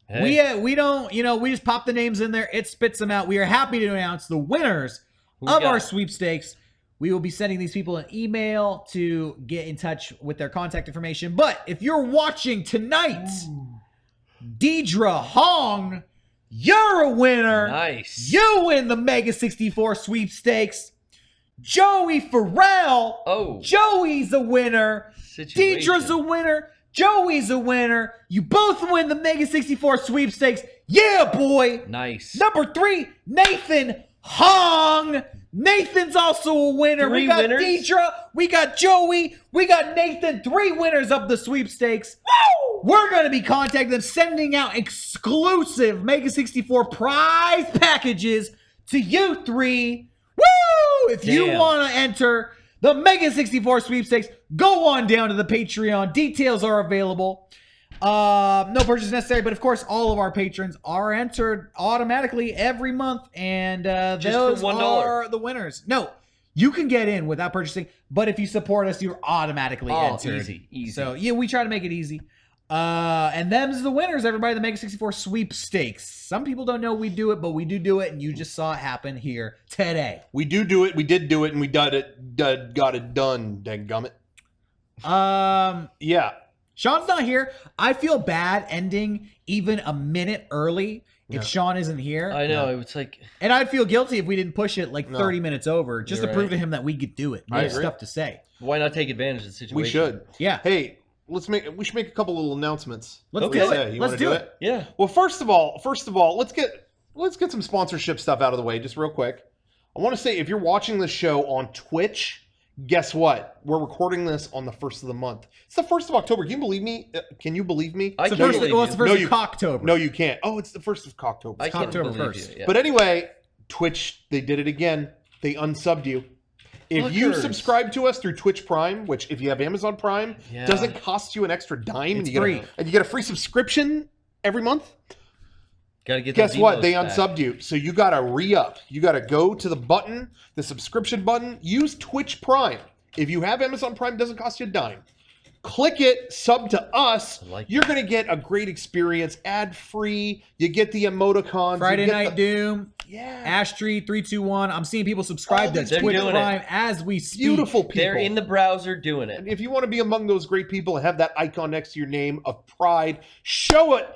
Hey. we don't, we just pop the names in there. It spits them out. We are happy to announce the winners Who of got our it? sweepstakes. We will be sending these people an email to get in touch with their contact information. But if you're watching tonight, Deidre Hong, you're a winner. Nice. You win the MEGA64 sweepstakes. Joey Farrell. Oh. Joey's a winner. Situation. Deidre's a winner. Joey's a winner. You both win the MEGA64 sweepstakes. Yeah, boy. Nice. Number 3, Nathan Hong. Nathan's also a winner. 3 we got winners? Deidre. We got Joey. We got Nathan. 3 winners of the sweepstakes. Woo! We're going to be contacting them, sending out exclusive MEGA64 prize packages to you 3. Woo! If you Damn. want to enter the MEGA64 sweepstakes, go on down to the Patreon. Details are available. No purchase necessary, but of course, all of our patrons are entered automatically every month, and Just for those $1. are the winners. No, you can get in without purchasing, but if you support us, you're automatically entered. Easy. So yeah, we try to make it easy. And them's the winners, everybody. The MEGA64 sweepstakes. Some people don't know we do it, but we do it, and you just saw it happen here today. We do it. We did do it, and we got it done. Dadgummit. Yeah. Shawn's not here. I feel bad ending even a minute early if Shawn isn't here. I know. It's like And I'd feel guilty if we didn't push it like No. 30 minutes over just You're to prove right. to him that we could do it. We I have agree. stuff to say. why not take advantage of the situation? We should. Yeah. Hey, we should make a couple little announcements. Let's Okay. do it. You Let's wanna do it. Yeah. Well, first of all, let's get some sponsorship stuff out of the way, just real quick. I want to say, if you're watching this show on Twitch, guess what? We're recording this on the 1st of the month. It's the 1st of October. Can you believe me? Can you believe me? I It's the can't first, believe well, it's the you. first No, of Cocktober. No, you can't. Oh, it's the 1st of October. I can't October believe 1st. you. Yeah. But anyway, Twitch, they did it again. They unsubbed you. If you Fuckers. subscribe to us through Twitch Prime, which if you have Amazon Prime, Yeah. doesn't cost you an extra dime. It's and you free. and you get a free subscription every month. Gotta get Guess those what? emotes They back. unsubbed you. So you got to re-up. You got to go to the button, the subscription button. Use Twitch Prime. If you have Amazon Prime, it doesn't cost you a dime. Click it, sub to us. I like You're going to get a great experience, ad-free. You get the emoticons. Friday you get Night Doom, Yeah. Ashtree 321. I'm seeing people subscribe to they're Twitch doing it. Prime as we speak. Beautiful people. They're in the browser doing it. And if you want to be among those great people and have that icon next to your name of pride, show it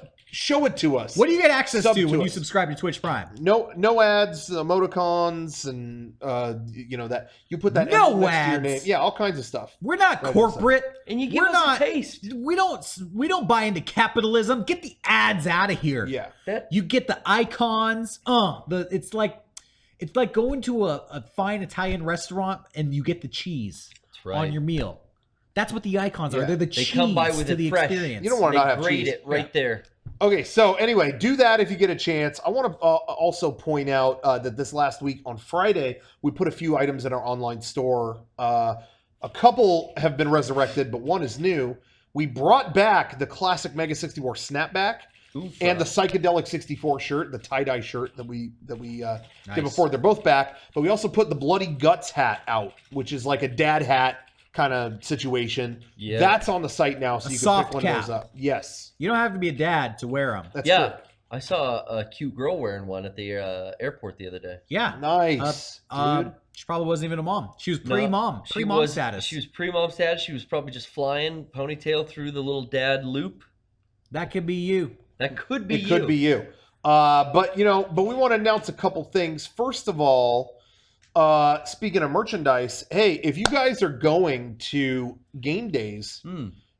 to us. What do you get access Sub to to when you us. subscribe to Twitch Prime? No ads, emoticons, and that you put that No emblem next to your name. ads. Yeah, all kinds of stuff. We're not Right, corporate. And you give We're us not. a taste. We don't buy into capitalism. Get the ads out of here. Yeah. You get the icons. It's like going to a fine Italian restaurant and you get the cheese That's right. on your meal. That's what the icons are. Yeah. They're the They cheese come by with to it the fresh. experience. You don't want to They not have grade cheese. it right there. Okay, so anyway, do that if you get a chance. I want to also point out that this last week on Friday, we put a few items in our online store. A couple have been resurrected, but one is new. We brought back the classic MEGA64 snapback and the psychedelic 64 shirt, the tie-dye shirt that we Nice. did before. They're both back, but we also put the Bloody Guts hat out, which is like a dad hat kind of situation. Yeah. That's on the site now, so A you can soft pick one cap. of those up. Yes, You don't have to be a dad to wear them. that's Yeah. true. I saw a cute girl wearing one at the airport the other day. Yeah. Nice, dude. She probably wasn't even a mom. She was No, pre-mom. she Pre-mom was- status. She was pre-mom status. She was probably just flying ponytail through the little dad loop. That could be you. That could be It could be you. But we want to announce a couple things. First of all, speaking of merchandise, hey, if you guys are going to game days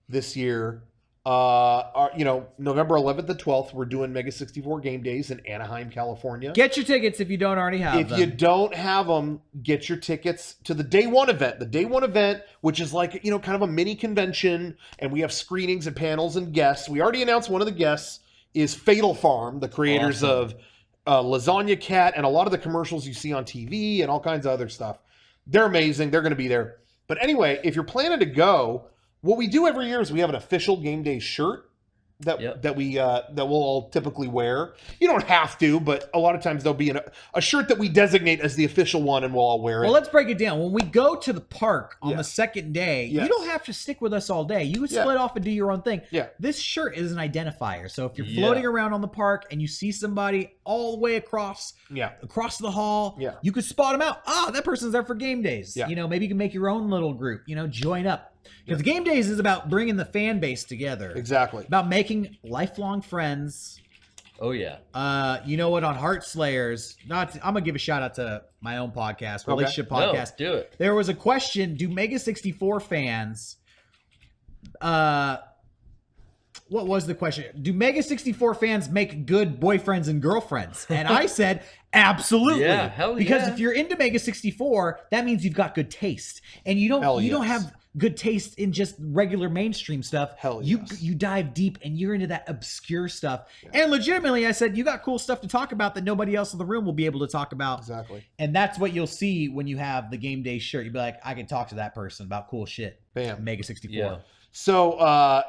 this year, November 11th and 12th, we're doing MEGA64 game days in Anaheim, California. Get your tickets if you don't already have If them. you don't have them, get your tickets to the day one event. The day one event, which is like, kind of a mini convention, and we have screenings and panels and guests. We already announced one of the guests is Fatal Farm, the creators Awesome. of Lasagna Cat and a lot of the commercials you see on TV and all kinds of other stuff. They're amazing. They're going to be there. But anyway, if you're planning to go, what we do every year is we have an official game day shirt that we'll all typically wear. You don't have to, but a lot of times there'll be a shirt that we designate as the official one, and we'll all wear it. Well, let's break it down. When we go to the park on Yes. the second day, Yes. you don't have to stick with us all day. You can Yeah. split off and do your own thing. Yeah. This shirt is an identifier. So if you're Yeah. floating around on the park and you see somebody all the way across the hall, Yeah. you could spot them out. That person's there for game days. Yeah. Maybe you can make your own little group, join up. Because game days is about bringing the fan base together. Exactly. About making lifelong friends. Oh yeah. You know what? On Heart Slayers, I'm gonna give a shout out to my own podcast, relationship podcast. No, do it. There was a question: do MEGA64 fans? What was the question? Do MEGA64 fans make good boyfriends and girlfriends? And I said, absolutely. Yeah, hell because yeah. if you're into MEGA64, that means you've got good taste, and you don't Hell don't yes. have good taste in just regular mainstream stuff. Hell you yes. you dive deep and you're into that obscure stuff. And legitimately, I said, you got cool stuff to talk about that nobody else in the room will be able to talk about. Exactly. And that's what you'll see when you have the game day shirt. You'll be like, I can talk to that person about cool shit. Bam. MEGA64. Yeah. So,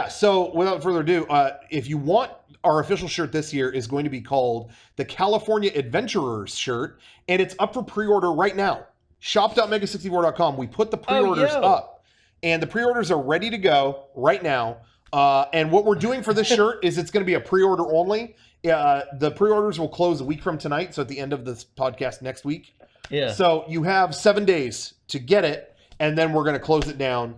so without further ado, if you want, our official shirt this year is going to be called the California Adventurers shirt, and it's up for pre-order right now. Shop.mega64.com. We put the pre-orders up, and the pre-orders are ready to go right now. And what we're doing for this shirt is it's going to be a pre-order only. The pre-orders will close a week from tonight, so at the end of this podcast next week. Yeah. So you have 7 days to get it, and then we're going to close it down.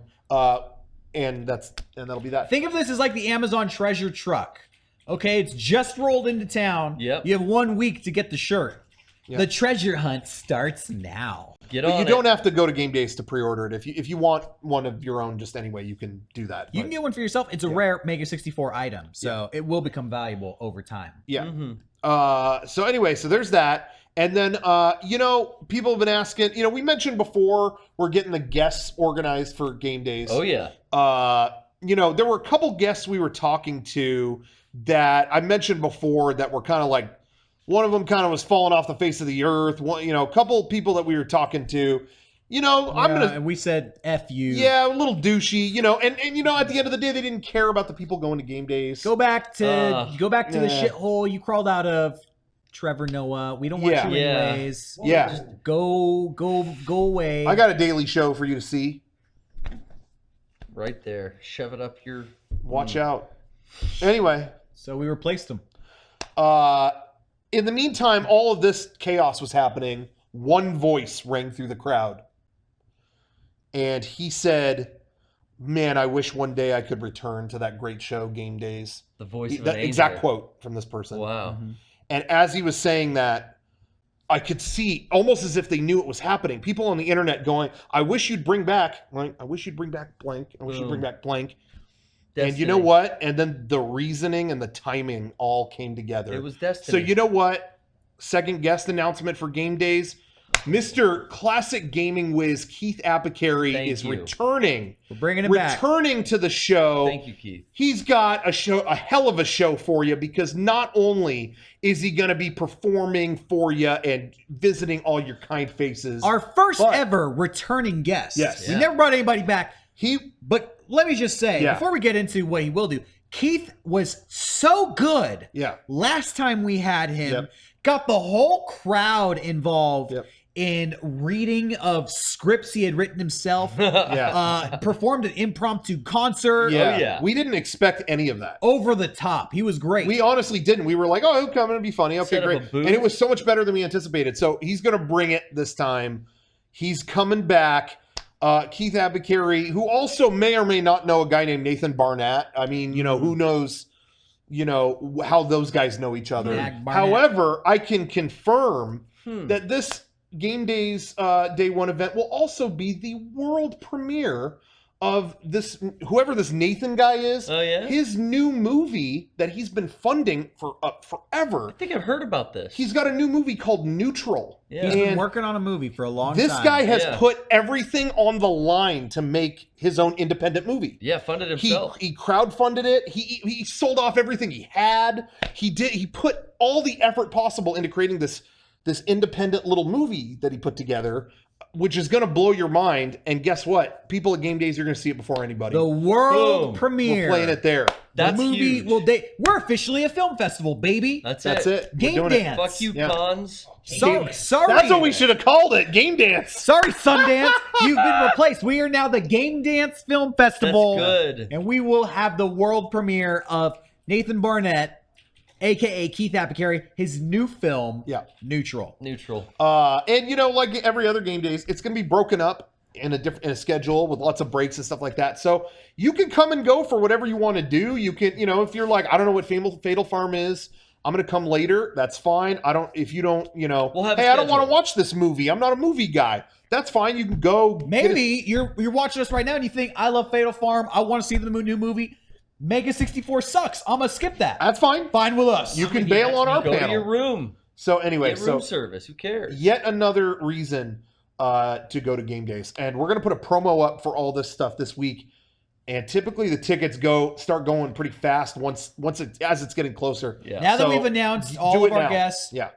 And that'll be that. Think of this as like the Amazon treasure truck. Okay, it's just rolled into town. Yep. You have 1 week to get the shirt. The treasure hunt starts now. Get But on you it. don't have to go to Game Days to pre-order it. If you want one of your own, just anyway, you can do that. You But- can get one for yourself. It's a rare MEGA64 item, so it will become valuable over time. Yeah. Mm-hmm. So anyway, so there's that. And then, people have been asking, we mentioned before we're getting the guests organized for Game Days. Oh, yeah. There were a couple guests we were talking to that I mentioned before that were kind of like, one of them kind of was falling off the face of the earth. One, a couple people that we were talking to, I'm going to. And we said F you. Yeah, a little douchey, and at the end of the day, they didn't care about the people going to Game Days. Go back to the yeah. shithole you crawled out of, Trevor Noah. We don't want you Yeah. anyways. Yeah. Just go away. I got a daily show for you to see. Right there. Shove it up your... Watch out. Anyway. So we replaced him. In the meantime, all of this chaos was happening. One voice rang through the crowd. And he said, man, I wish one day I could return to that great show, Game Days. The voice of an That angel. exact quote from this person. Wow. And as he was saying that, I could see almost as if they knew it was happening. People on the internet going, I wish you'd bring back blank. I wish you'd bring back blank. I wish you'd bring back blank. Destiny. And you know what? And then the reasoning and the timing all came together. It was destiny. So you know what? Second guest announcement for Game Days. Mr. Classic Gaming Whiz Keith Apicary Thank is you. returning. We're bringing him back. Returning to the show. Thank you, Keith. He's got a hell of a show for you, because not only is he going to be performing for you and visiting all your kind faces. Our first ever returning guest. Yes. We Yeah. never brought anybody back. He But let me just say, Yeah. before we get into what he will do, Keith was so good. Yeah. Last time we had him, Yep. got the whole crowd involved Yep. in reading of scripts he had written himself. Yeah. Performed an impromptu concert. Yeah. yeah. We didn't expect any of that. Over the top. He was great. We honestly didn't. We were like, oh, he'll come and be funny. Okay, Set up a great. booth. And it was so much better than we anticipated. So he's going to bring it this time. He's coming back. Keith Apicary, who also may or may not know a guy named Nathan Barnett. I mean, who knows, how those guys know each other. Mag Barnett. However, I can confirm that this Game Days Day 1 event will also be the world premiere of this, whoever this Nathan guy is. Oh, yeah? His new movie that he's been funding for forever. I think I've heard about this. He's got a new movie called Neutral. Yeah. He's been And working on a movie for a long this time. guy has Yeah. put everything on the line to make his own independent movie. Yeah, funded He himself. crowdfunded it. He sold off everything he had. He put all the effort possible into creating this independent little movie that he put together, which is going to blow your mind. And guess what? People at Game Days are going to see it before anybody. The world Boom. premiere. We're playing it there. That's the movie huge. will we're officially a film festival, baby. That's That's it. We're Game doing it. Dance. Fuck you, Yeah. cons. Sorry. That's what we should have called it. Game Dance. Sorry, Sundance. You've been replaced. We are now the Game Dance Film Festival. That's good. And we will have the world premiere of Nathan Barnett, a.k.a. Keith Apicary, his new film, Yeah. Neutral. Neutral. And like every other Game Days, it's going to be broken up in a schedule with lots of breaks and stuff like that. So you can come and go for whatever you want to do. You can, if you're like, I don't know what Fatal Farm is, I'm going to come later. That's fine. If you don't, We'll have a hey, I don't want to schedule. watch this movie. I'm not a movie guy. That's fine. You can go. Maybe you're watching us right now and you think, I love Fatal Farm. I want to see the new movie. MEGA64 sucks. I'm going to skip that. That's fine. Fine with us. You can bail on our Go to your panel. room. So anyway, Get room service. Who cares? yet another reason to go to Game Days. And we're going to put a promo up for all this stuff this week. And typically the tickets start going pretty fast as it's getting closer. Yeah. Now that So, we've announced do all it of our now. guests, Yeah.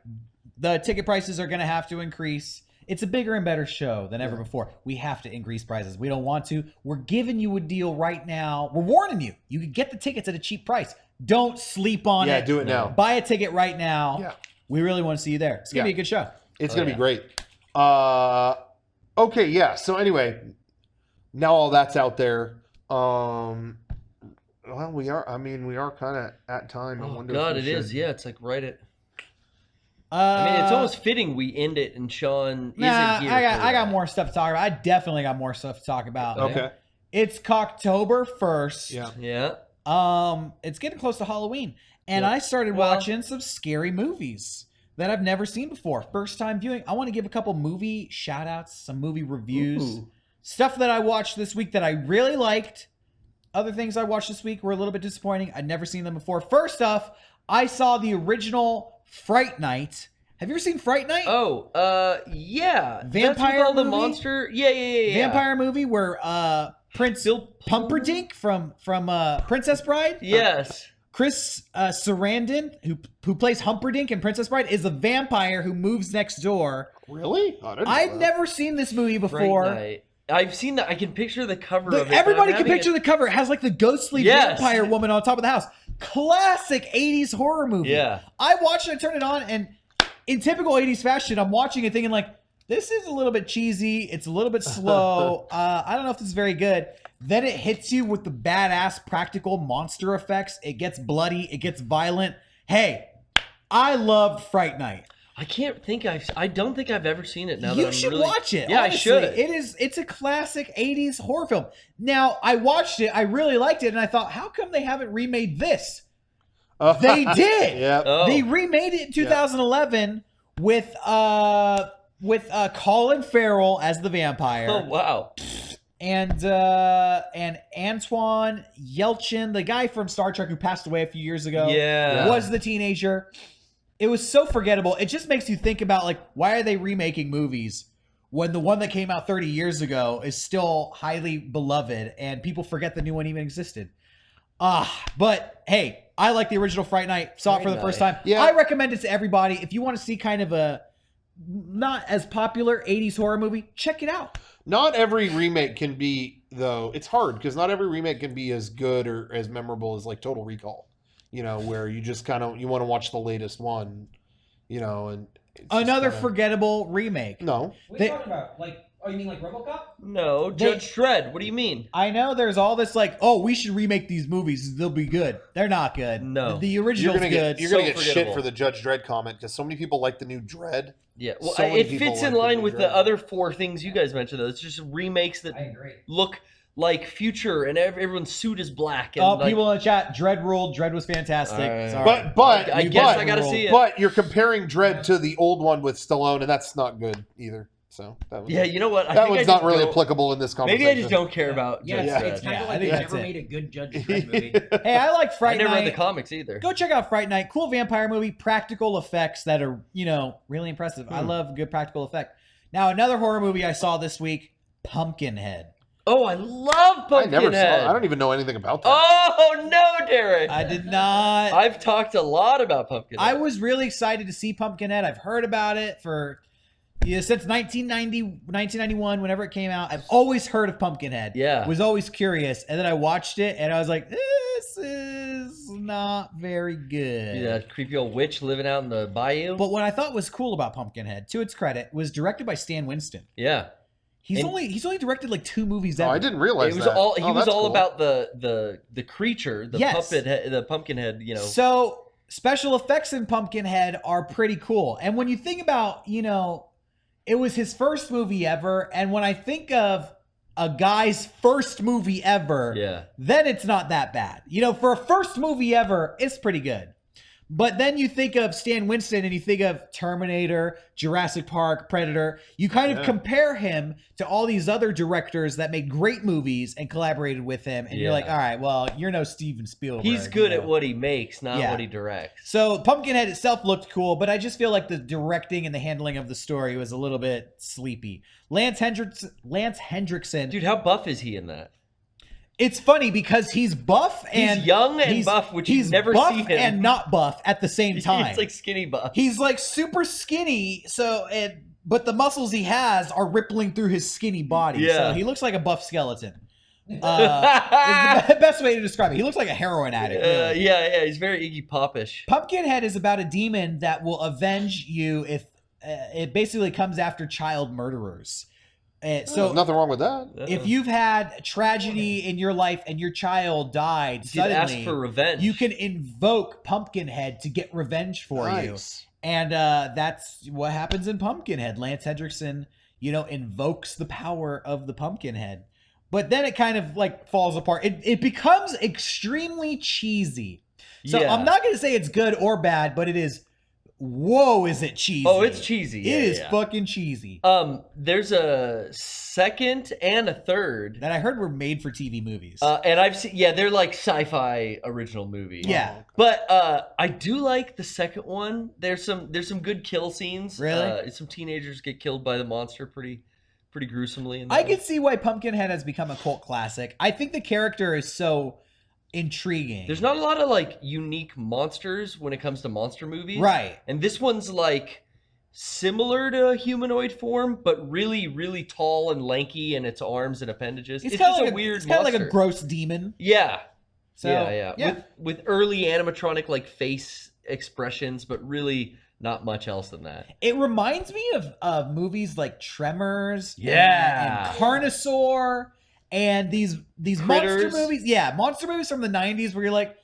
the ticket prices are going to have to increase. It's a bigger and better show than ever before. We have to increase prices. We don't want to. We're giving you a deal right now. We're warning you. You can get the tickets at a cheap price. Don't sleep on it. Yeah, do it now. Buy a ticket right now. Yeah. We really want to see you there. It's going to Yeah. be a good show. It's Oh, going to yeah. be great. Okay, yeah. So anyway, now all that's out there. Well, we are kind of at time. I Oh, wonder God, if it we is. should- Yeah, it's like right at... I mean, it's almost fitting we end it and Shawn Nah, isn't here. I got more stuff to talk about. I definitely got more stuff to talk about. Okay. It's Cocktober 1st. Yeah. Yeah. It's getting close to Halloween. And Yep. I started Well- watching some scary movies. that I've never seen before. First time viewing. I want to give a couple movie shout outs, some movie reviews, stuff that I watched this week that I really liked. Other things I watched this week were a little bit disappointing. I'd never seen them before. First off, I saw the original Fright Night. Have you ever seen Fright Night? Oh, yeah. Vampire That's with all the movie? monster. Yeah. Vampire movie where Prince Pumperdink from Princess Bride. Yes. Chris Sarandon, who plays Humperdinck in Princess Bride, is a vampire who moves next door. Really? I've never seen this movie before. Fright Night. I've seen that. I can picture the cover of it. Everybody can picture the cover. It has like the ghostly vampire woman on top of the house. Classic 80s horror movie. Yeah. I watched it, I turned it on, and in typical 80s fashion, I'm watching it thinking like, this is a little bit cheesy. It's a little bit slow. I don't know if this is very good. Then it hits you with the badass practical monster effects. It gets bloody. It gets violent. Hey, I loved Fright Night. I don't think I've ever seen it now. You should watch it. Yeah, honestly. I should. It's a classic 80s horror film. Now, I watched it. I really liked it. And I thought, how come they haven't remade this? They did. Yeah. Oh. They remade it in 2011 with Colin Farrell as the vampire. Oh, wow. And Antoine Yelchin, the guy from Star Trek who passed away a few years ago, was the teenager. It was so forgettable. It just makes you think about, like, why are they remaking movies when the one that came out 30 years ago is still highly beloved and people forget the new one even existed? But hey, I like the original Fright Night. Saw it for the first time. Yeah. I recommend it to everybody. If you want to see kind of a not as popular 80s horror movie, check it out. Not every remake can be, though. It's hard because not every remake can be as good or as memorable as like Total Recall. You know, where you just you want to watch the latest one. You know, and another forgettable remake. No, What are you talking about? Like, oh, you mean like RoboCop? No, Judge Dredd. What do you mean? I know there's all this like, oh, we should remake these movies. They'll be good. They're not good. No. The original's good. You're gonna get shit for the Judge Dredd comment because so many people like the new Dredd. Yeah, well, So many it people fits like in the line new with Dredd. the other four things you guys mentioned. Though it's just remakes that I agree. look like future, and everyone's suit is black. And People in the chat, Dredd ruled. Dredd was fantastic. Sorry. But I guess I gotta see it. But you're comparing Dredd to the old one with Stallone, and that's not good either. So that was you know what? that one's not really applicable in this conversation. Maybe I just don't care about Yeah, Judge it's Dredd. kind Yeah, of I like think they that's never it. made a good Judge Dredd movie. Hey, I like I Fright never Night. read the comics either. Go check out Fright Night. Cool vampire movie. Practical effects that are, really impressive. I love good practical effect. Now, another horror movie I saw this week, Pumpkinhead. Oh, I love Pumpkinhead. I never saw it. I don't even know anything about that. Oh no, Derek! I did not. I've talked a lot about Pumpkinhead. I was really excited to see Pumpkinhead. I've heard about it since 1991, whenever it came out. I've always heard of Pumpkinhead. Yeah. Was always curious. And then I watched it and I was like, this is not very good. Yeah, that creepy old witch living out in the bayou. But what I thought was cool about Pumpkinhead, to its credit, was directed by Stan Winston. Yeah. He's only directed like 2 movies Oh, ever. I didn't realize It was that. all he was that's all cool. about the creature, the Yes. puppet, the Pumpkinhead. So special effects in Pumpkinhead are pretty cool. And when you think about, it was his first movie ever. And when I think of a guy's first movie ever, then it's not that bad. For a first movie ever, it's pretty good. But then you think of Stan Winston and you think of Terminator, Jurassic Park, Predator. You kind of compare him to all these other directors that made great movies and collaborated with him. And you're like, all right, well, you're no Steven Spielberg. He's good at what he makes, not Yeah. what he directs. So Pumpkinhead itself looked cool, but I just feel like the directing and the handling of the story was a little bit sleepy. Lance Hendrickson. Dude, how buff is he in that? It's funny because he's buff and He's young and buff, which he's you never buff see him. and not buff at the same time. He's like skinny buff. He's like super skinny, but the muscles he has are rippling through his skinny body. Yeah. So he looks like a buff skeleton. Is the best way to describe it. He looks like a heroin addict. Really. Yeah, he's very Iggy Popish. Pumpkinhead is about a demon that will avenge you if it basically comes after child murderers. There's nothing wrong with that. If you've had tragedy in your life and your child died You can suddenly, ask for revenge. you can invoke Pumpkinhead to get revenge for you. And that's what happens in Pumpkinhead. Lance Hendrickson, invokes the power of the Pumpkinhead. But then it kind of like falls apart. It becomes extremely cheesy. So Yeah. I'm not going to say it's good or bad, but it is whoa, is it cheesy? Oh, it's cheesy. It is fucking cheesy. There's a second and a third That I heard were made for TV movies. and I've seen. Yeah, they're like sci-fi original movies. Yeah. But I do like the second one. There's some good kill scenes. Really? Some teenagers get killed by the monster pretty gruesomely. I can see why Pumpkinhead has become a cult classic. I think the character is so intriguing. There's not a lot of like unique monsters when it comes to monster movies. Right. And this one's like similar to a humanoid form, but really, really tall and lanky in its arms and appendages. It's kind just of like a weird It's kind of like monster. a gross demon. Yeah. So, yeah. With early animatronic like face expressions, but really not much else than that. It reminds me of movies like Tremors, Yeah. and Carnosaur, and these monster Critters. movies. Yeah, monster movies from the 90s where you're like,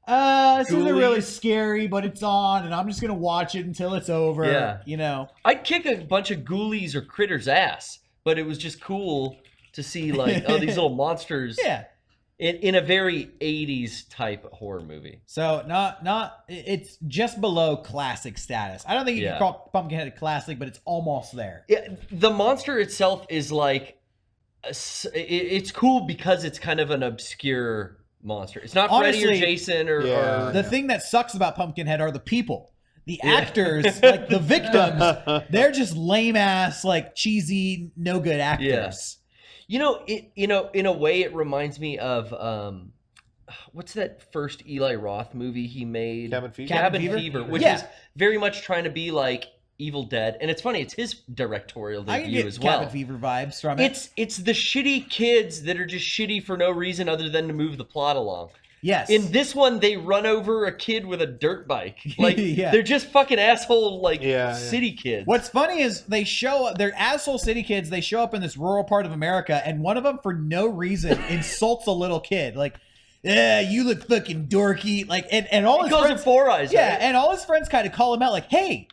this isn't really Ghoulies. scary, but it's on, and I'm just gonna watch it until it's over. Yeah. You know. I'd kick a bunch of ghoulies or critters' ass, but it was just cool to see like, oh, these little monsters Yeah. in a very 80s type horror movie. So it's just below classic status. I don't think you can call Pumpkinhead a classic, but it's almost there. Yeah, the monster itself is like, it's cool because it's kind of an obscure monster. It's not Freddy Honestly, or Jason or The thing that sucks about Pumpkinhead are the people. The actors, like the victims, they're just lame ass, like cheesy, no good actors. Yeah. In a way, it reminds me of what's that first Eli Roth movie he made? Cabin Fever? Cabin Cabin Fever, Fever? which Yeah. is very much trying to be like Evil Dead, and it's funny. It's his directorial I can debut get as well. Cabin Fever vibes from it. It's the shitty kids that are just shitty for no reason other than to move the plot along. Yes. In this one, they run over a kid with a dirt bike. Like Yeah. they're just fucking asshole Yeah. city kids. What's funny is they're asshole city kids. They show up in this rural part of America, and one of them, for no reason, insults a little kid. Like, yeah, you look fucking dorky. Like, and all his calls friends, him Four Eyes. yeah, right? and all his friends kind of call him out. Like, hey,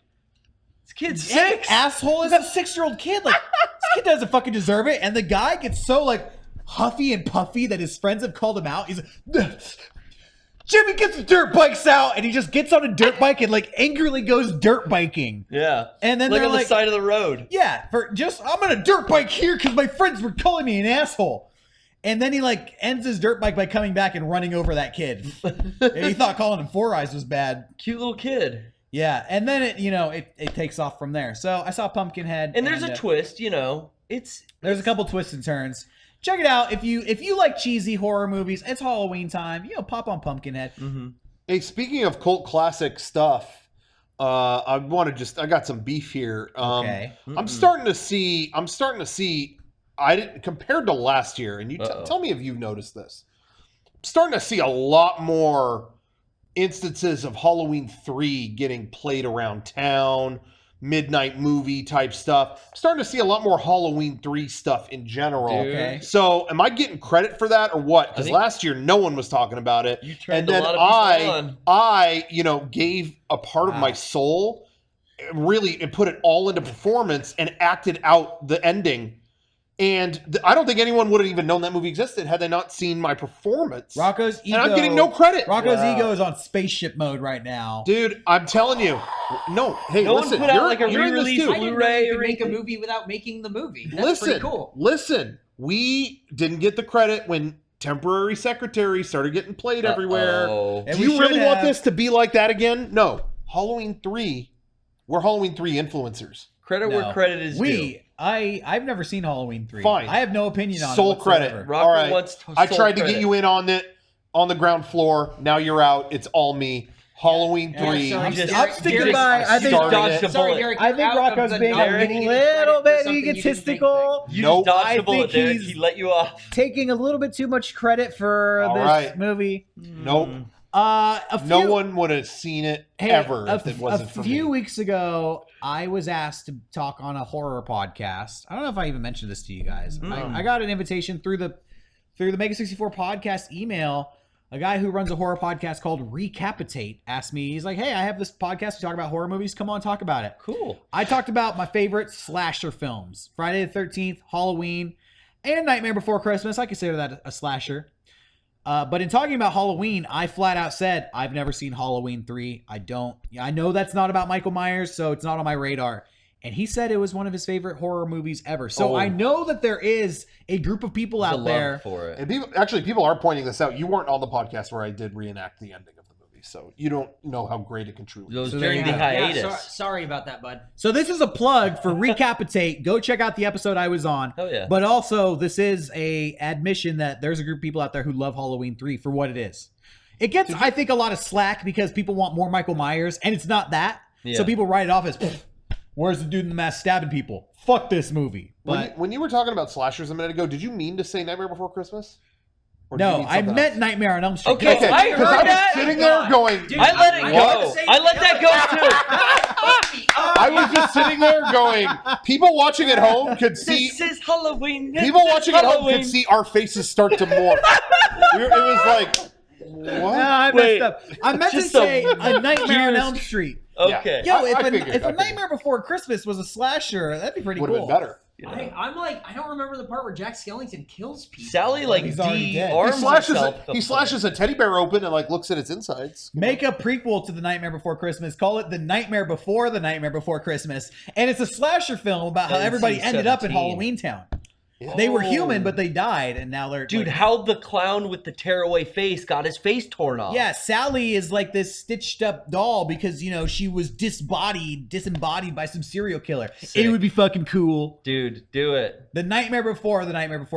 This kid's that 6. asshole is a 6-year-old kid. Like, this kid doesn't fucking deserve it. And the guy gets so like huffy and puffy that his friends have called him out. He's like, Jimmy, get the dirt bikes out, and he just gets on a dirt bike and like angrily goes dirt biking. Yeah. And then like they're on the like, side of the road. yeah, I'm on a dirt bike here because my friends were calling me an asshole. And then he like ends his dirt bike by coming back and running over that kid. And he thought calling him Four Eyes was bad. Cute little kid. Yeah, and then it takes off from there. So I saw Pumpkinhead, And there's a twist, There's a couple twists and turns. Check it out if you like cheesy horror movies. It's Halloween time. Pop on Pumpkinhead. Mm-hmm. Hey, speaking of cult classic stuff, I got some beef here. Okay. I'm starting to see compared to last year, and you tell me if you've noticed this. I'm starting to see a lot more instances of Halloween 3 getting played around town, midnight movie type stuff. I'm starting to see a lot more Halloween 3 stuff in general. Dude. Okay. So am I getting credit for that or what? Because think- last year no one was talking about it. You turned And then a lot of people on. I gave a part of my soul, really, and put it all into performance and acted out the ending. And I don't think anyone would have even known that movie existed had they not seen my performance. Rocco's ego. And I'm getting no credit. Rocco's ego is on spaceship mode right now. Dude, I'm telling you. No, hey, No one listen. put out, you're- like, a you're in this re-release too. I didn't know Blu-ray you or could make a anything. movie without making the movie. That's pretty cool. Listen. We didn't get the credit when Temporary Secretary started getting played everywhere. Uh-oh. And Do we you really should want have- this to be like that again? No. Halloween 3, we're Halloween 3 influencers. Credit No. where credit is due. I've never seen Halloween 3. Fine. I have no opinion on Sole it whatsoever. credit. Rocker All right. wants I sole tried to credit. get you in on the ground floor. Now you're out. It's all me. Halloween Yeah, 3. sorry, I'm just- I'm sticking Derek by. I think started dodged it. a Sorry, bullet. Derek. I you're think out of Rocco's the being a nominated credit little for bit something you didn't make egotistical. thing. You Nope. just dodged I a bullet, think Derek. he's- He let you off. Taking a little bit too much credit for All this right. movie. Nope. No one would have seen it ever if it wasn't for A few me. weeks ago, I was asked to talk on a horror podcast. I don't know if I even mentioned this to you guys. I got an invitation through the MEGA64 podcast email. A guy who runs a horror podcast called Recapitate asked me, he's like, hey, I have this podcast. We talk about horror movies. Come on, talk about it. Cool. I talked about my favorite slasher films. Friday the 13th, Halloween, and Nightmare Before Christmas. I consider that a slasher. But in talking about Halloween, I flat out said, I've never seen Halloween 3. I know that's not about Michael Myers, so it's not on my radar. And he said it was one of his favorite horror movies ever. So I know that there is a group of people out there for it. And people are pointing this out. You weren't on the podcast where I did reenact the ending of the movie, so you don't know how great it can truly be. It was So during there the you go. hiatus. Yeah, sorry about that, bud. So this is a plug for Recapitate. Go check out the episode I was on. Oh, yeah. But also, this is a admission that there's a group of people out there who love Halloween 3 for what it is. It gets, I think, a lot of slack because people want more Michael Myers, and it's not that. Yeah. So people write it off as, where's the dude in the mask stabbing people? Fuck this movie. But When you were talking about slashers a minute ago, did you mean to say Nightmare Before Christmas? Or did you no, mean I something meant else? Nightmare on Elm Street. Okay, I heard that. was sitting there going, Dude, I let it I go. gotta say, I let that go too. I was just sitting there going, people watching at home could see, This is Halloween. people This is watching at home Halloween. could see our faces start to morph. It was like, what? I Wait, messed up. I meant to just say some a Nightmare on gears. Elm Street. Okay. Yo, I if figured, a I figured. Nightmare Before Christmas was a slasher, that'd be pretty Would cool. have been better. I'm like, I don't remember the part where Jack Skellington kills people. Sally like He's already dead. de-arms herself. He slashes a teddy bear open and like looks at its insides. Make a prequel to The Nightmare Before Christmas. Call it The Nightmare Before The Nightmare Before Christmas. And it's a slasher film about how everybody ended up in 17. Halloween Town. They were human, but they died, and now they're... Dude, like, how the clown with the tearaway face got his face torn off. yeah, Sally is like this stitched up doll because, you know, she was disembodied by some serial killer. Sick. It would be fucking cool. Dude, do it. The Nightmare Before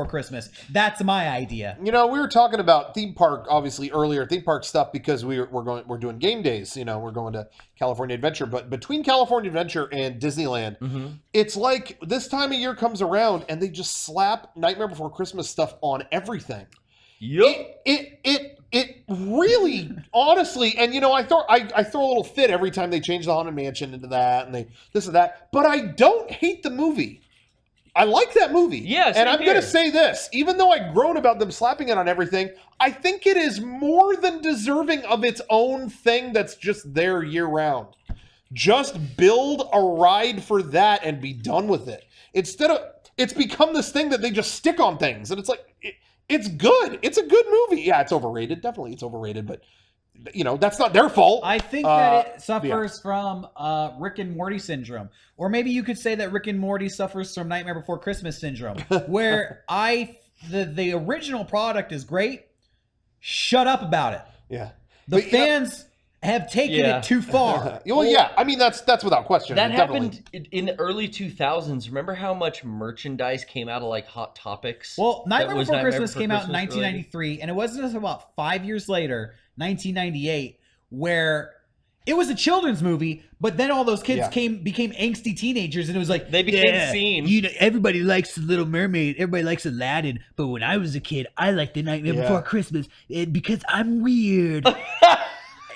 Christmas. That's my idea. You know, we were talking about theme park, obviously earlier, theme park stuff because we're doing game days. You know, we're going to California Adventure, but between California Adventure and Disneyland, it's like this time of year comes around and they just slap Nightmare Before Christmas stuff on everything. Yup. It really, honestly, and you know, I throw a little fit every time they change the Haunted Mansion into that and they this and that, but I don't hate the movie. I like that movie. Yeah, same and I'm going here. to say this, even though I groan about them slapping it on everything, I think it is more than deserving of its own thing that's just there year round. Just build a ride for that and be done with it. Instead of, it's become this thing that they just stick on things, and it's like, it's good. It's a good movie. Yeah, it's overrated. Definitely, it's overrated, but you know, that's not their fault. I think that it suffers from Rick and Morty syndrome. Or maybe you could say that Rick and Morty suffers from Nightmare Before Christmas syndrome, where the original product is great. Shut up about it. Yeah. The But, you know- fans have taken it too far. Well, yeah. I mean, that's without question. That Definitely. happened in the early 2000s. Remember how much merchandise came out of like Hot Topics? Well, Nightmare was Before Nightmare Christmas Before came out in Christmas related? 1993, and it wasn't until about 5 years later, 1998, where it was a children's movie, but then all those kids became angsty teenagers, and it was like They became seen. You know, everybody likes the Little Mermaid, everybody likes Aladdin, but when I was a kid, I liked the Nightmare Before Christmas because I'm weird.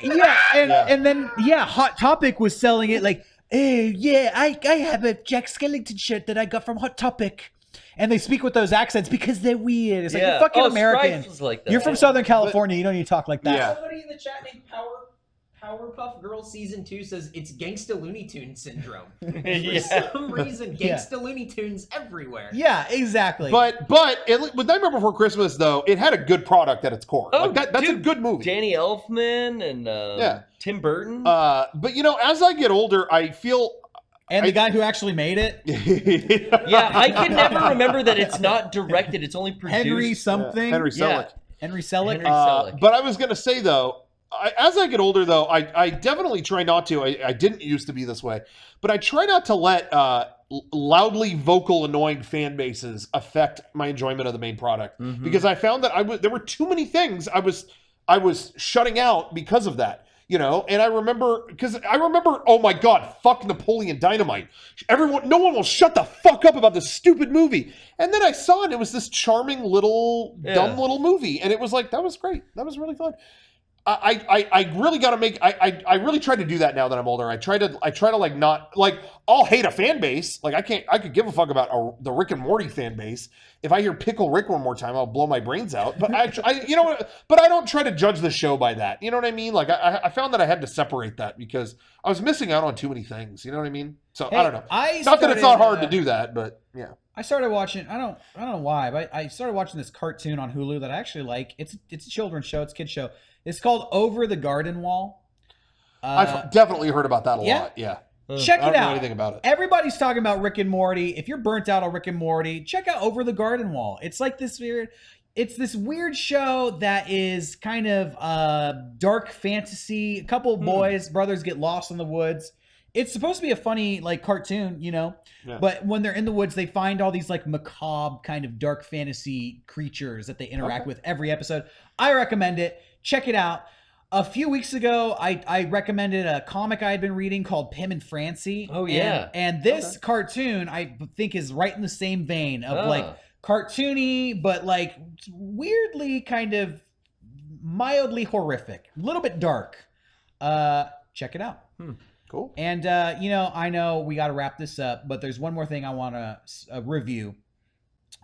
And then Hot Topic was selling it like, hey, yeah, I have a Jack Skellington shirt that I got from Hot Topic. And they speak with those accents because they're weird. It's like, you're fucking American. Strife was like that. You're from Southern California. You don't need to talk like that. Yeah. Somebody in the chat named Powerpuff Girls Season 2 says it's Gangsta Looney Tunes syndrome. For some reason, Gangsta Looney Tunes everywhere. Yeah, exactly. But with Nightmare Before Christmas, though, it had a good product at its core. Oh, Like that's a dude, good movie. Danny Elfman and Tim Burton. But you know, as I get older, I feel. and the guy who actually made it, Yeah, I can never remember that it's not directed. It's only produced. Henry something. Henry Selick. Henry Selick. Henry Selick. But I was going to say, though, as I get older, though, I definitely try not to. I didn't used to be this way, but I try not to let loudly vocal, annoying fan bases affect my enjoyment of the main product because I found that there were too many things I was shutting out because of that. You know, and I remember, oh my God, fuck Napoleon Dynamite. No one will shut the fuck up about this stupid movie. And then I saw it, it was this charming little, dumb little movie. And it was like, that was great. That was really fun. I really got to make. I really try to do that now that I'm older. I try to like not like I'll hate a fan base. Like I could give a fuck about the Rick and Morty fan base. If I hear Pickle Rick one more time, I'll blow my brains out. But but I don't try to judge the show by that. You know what I mean? Like I found that I had to separate that because I was missing out on too many things. You know what I mean? So Hey, I don't know. I Not that it's not hard started, to do that, but yeah. I started watching. I don't know why, but I started watching this cartoon on Hulu that I actually like. It's a children's show. It's a kid show. It's called Over the Garden Wall. I've definitely heard about that a lot. Yeah. Check I it don't know out. anything about it. Everybody's talking about Rick and Morty. If you're burnt out on Rick and Morty, check out Over the Garden Wall. It's like this weird. It's this weird show that is kind of dark fantasy. A couple of brothers get lost in the woods. It's supposed to be a funny like cartoon, you know. Yeah. But when they're in the woods, they find all these like macabre kind of dark fantasy creatures that they interact with every episode. I recommend it. Check it out. A few weeks ago, I recommended a comic I had been reading called Pim and Francie. Oh, yeah. And this cartoon, I think, is right in the same vein of like cartoony, but like weirdly kind of mildly horrific. A little bit dark. Check it out. Cool. And, I know we got to wrap this up, but there's one more thing I want to review.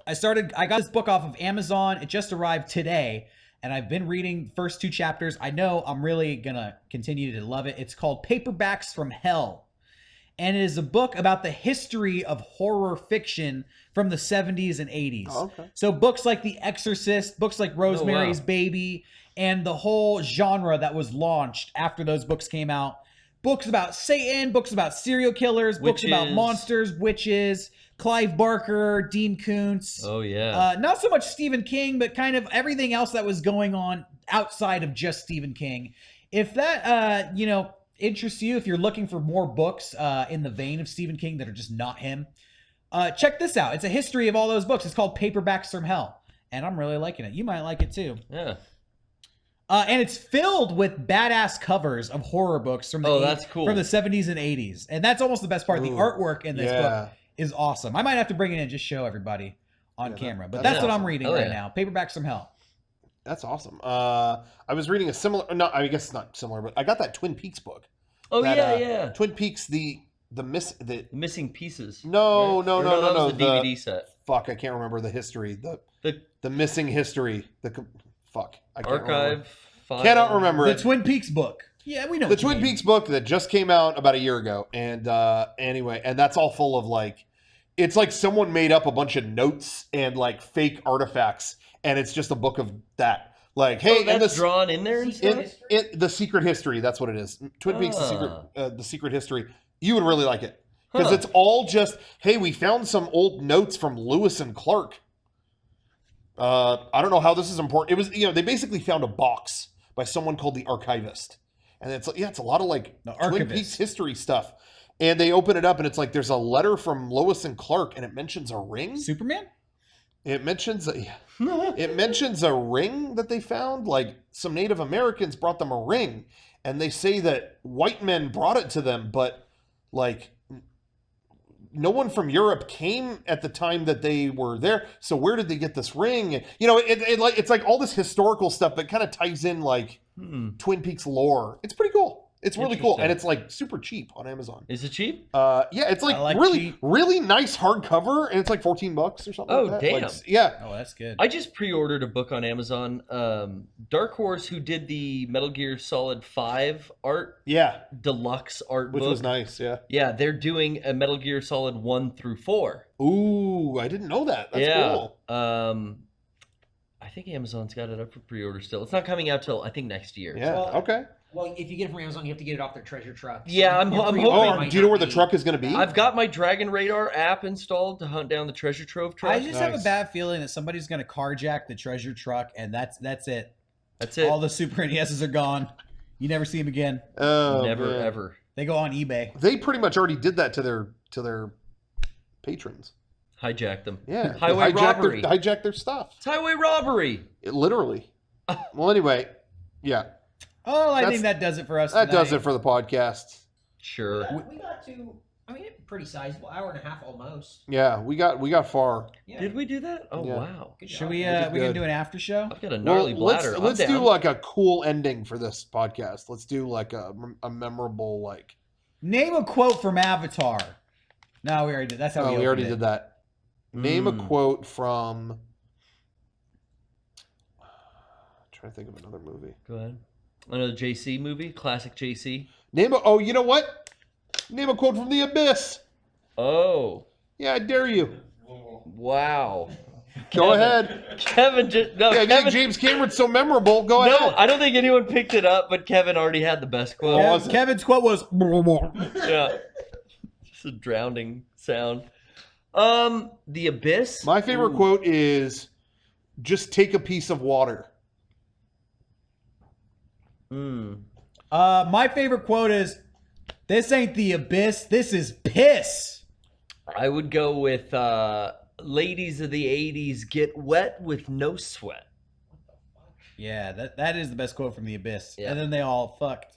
I got this book off of Amazon. It just arrived today. And I've been reading the first 2 chapters. I know I'm really going to continue to love it. It's called Paperbacks from Hell. And it is a book about the history of horror fiction from the 70s and 80s. Oh, okay. So books like The Exorcist, books like Rosemary's Baby, and the whole genre that was launched after those books came out. Books about Satan, books about serial killers, books about monsters, witches, Clive Barker, Dean Koontz. Oh, yeah. Not so much Stephen King, but kind of everything else that was going on outside of just Stephen King. If that, interests you, if you're looking for more books in the vein of Stephen King that are just not him, check this out. It's a history of all those books. It's called Paperbacks from Hell. And I'm really liking it. You might like it too. Yeah. And it's filled with badass covers of horror books from the that's cool. from the 70s and 80s. And that's almost the best part. The artwork in this book is awesome. I might have to bring it in and just show everybody on camera. But that's what I'm reading right now. Paperbacks from Hell. That's awesome. I was reading a similar, no, I guess it's not similar, but I got that Twin Peaks book. Oh, that, yeah. Twin Peaks, the Missing Pieces. No. That was the DVD set. Fuck, I can't remember the history. The missing history. I can't remember. File. Cannot remember The it. Twin Peaks book. Yeah, we know The Twin Peaks book that just came out about a year ago. And anyway, and that's all full of like, it's like someone made up a bunch of notes and like fake artifacts. And it's just a book of that. Like, hey, that's and this drawn in there and stuff? the secret history. That's what it is. Twin Peaks, the secret history. You would really like it because it's all just, hey, we found some old notes from Lewis and Clark. I don't know how this is important. It was, they basically found a box by someone called the archivist, and it's a lot of like Twin Peaks history stuff. And they open it up, and it's like there's a letter from Lois and Clark, and it mentions a ring. Superman. It mentions a ring that they found. Like some Native Americans brought them a ring, and they say that white men brought it to them, but like no one from Europe came at the time that they were there. So where did they get this ring? It's like all this historical stuff that kind of ties in like Twin Peaks lore. It's pretty cool. It's really cool, and it's like super cheap on Amazon. Is it cheap? Yeah, it's like really nice hardcover, and it's like $14 or something. Oh, like that. damn! Like, yeah. Oh, that's good. I just pre-ordered a book on Amazon. Dark Horse, who did the Metal Gear Solid 5 art, deluxe art which book, was nice. Yeah, yeah, they're doing a Metal Gear Solid 1 through 4. Ooh, I didn't know that. That's cool. I think Amazon's got it up for pre-order still. It's not coming out till I think next year. Yeah. Okay. Well, if you get it from Amazon, you have to get it off their treasure truck. Yeah, I'm hoping. Oh, do you know where the truck is going to be? I've got my Dragon Radar app installed to hunt down the treasure trove truck. I just have a bad feeling that somebody's going to carjack the treasure truck, and that's it. That's it. All the Super NESs are gone. You never see them again. Oh, never man. ever. They go on eBay. They pretty much already did that to their patrons. Hijacked them. Yeah, Highway robbery. Hijack their stuff. It's highway robbery. Literally. Well, anyway, yeah. Oh, I think that does it for us. That tonight. does it for the podcast. Sure. We got to I mean, pretty sizable, hour and a half almost. Yeah, we got far. Yeah. Did we do that? Oh Yeah. wow. Good Should job. we We did we can good. do an after show? I've got a gnarly bladder. I'm let's do down. like a cool ending for this podcast. Let's do like a memorable like. Name a quote from Avatar. No, we already did. That's how Oh, we already opened did that. Name a Mm. quote from. Trying to think of another movie. Go ahead. Another JC movie, classic JC. Name a. Oh, you know what? Name a quote from The Abyss. Oh, Yeah, I dare you. wow. Go ahead. Kevin just no. Yeah, if you think Kevin, James Cameron's so memorable, go no, ahead. I don't think anyone picked it up, but Kevin already had the best quote. was it? Kevin's quote was. Yeah, just a drowning sound. The Abyss. My favorite Ooh. quote is, "Just take a piece of water." My favorite quote is, "This ain't the abyss. This is piss." I would go with ladies of the 80s get wet with no sweat. Yeah, that is the best quote from the abyss. Yeah. And then they all fucked.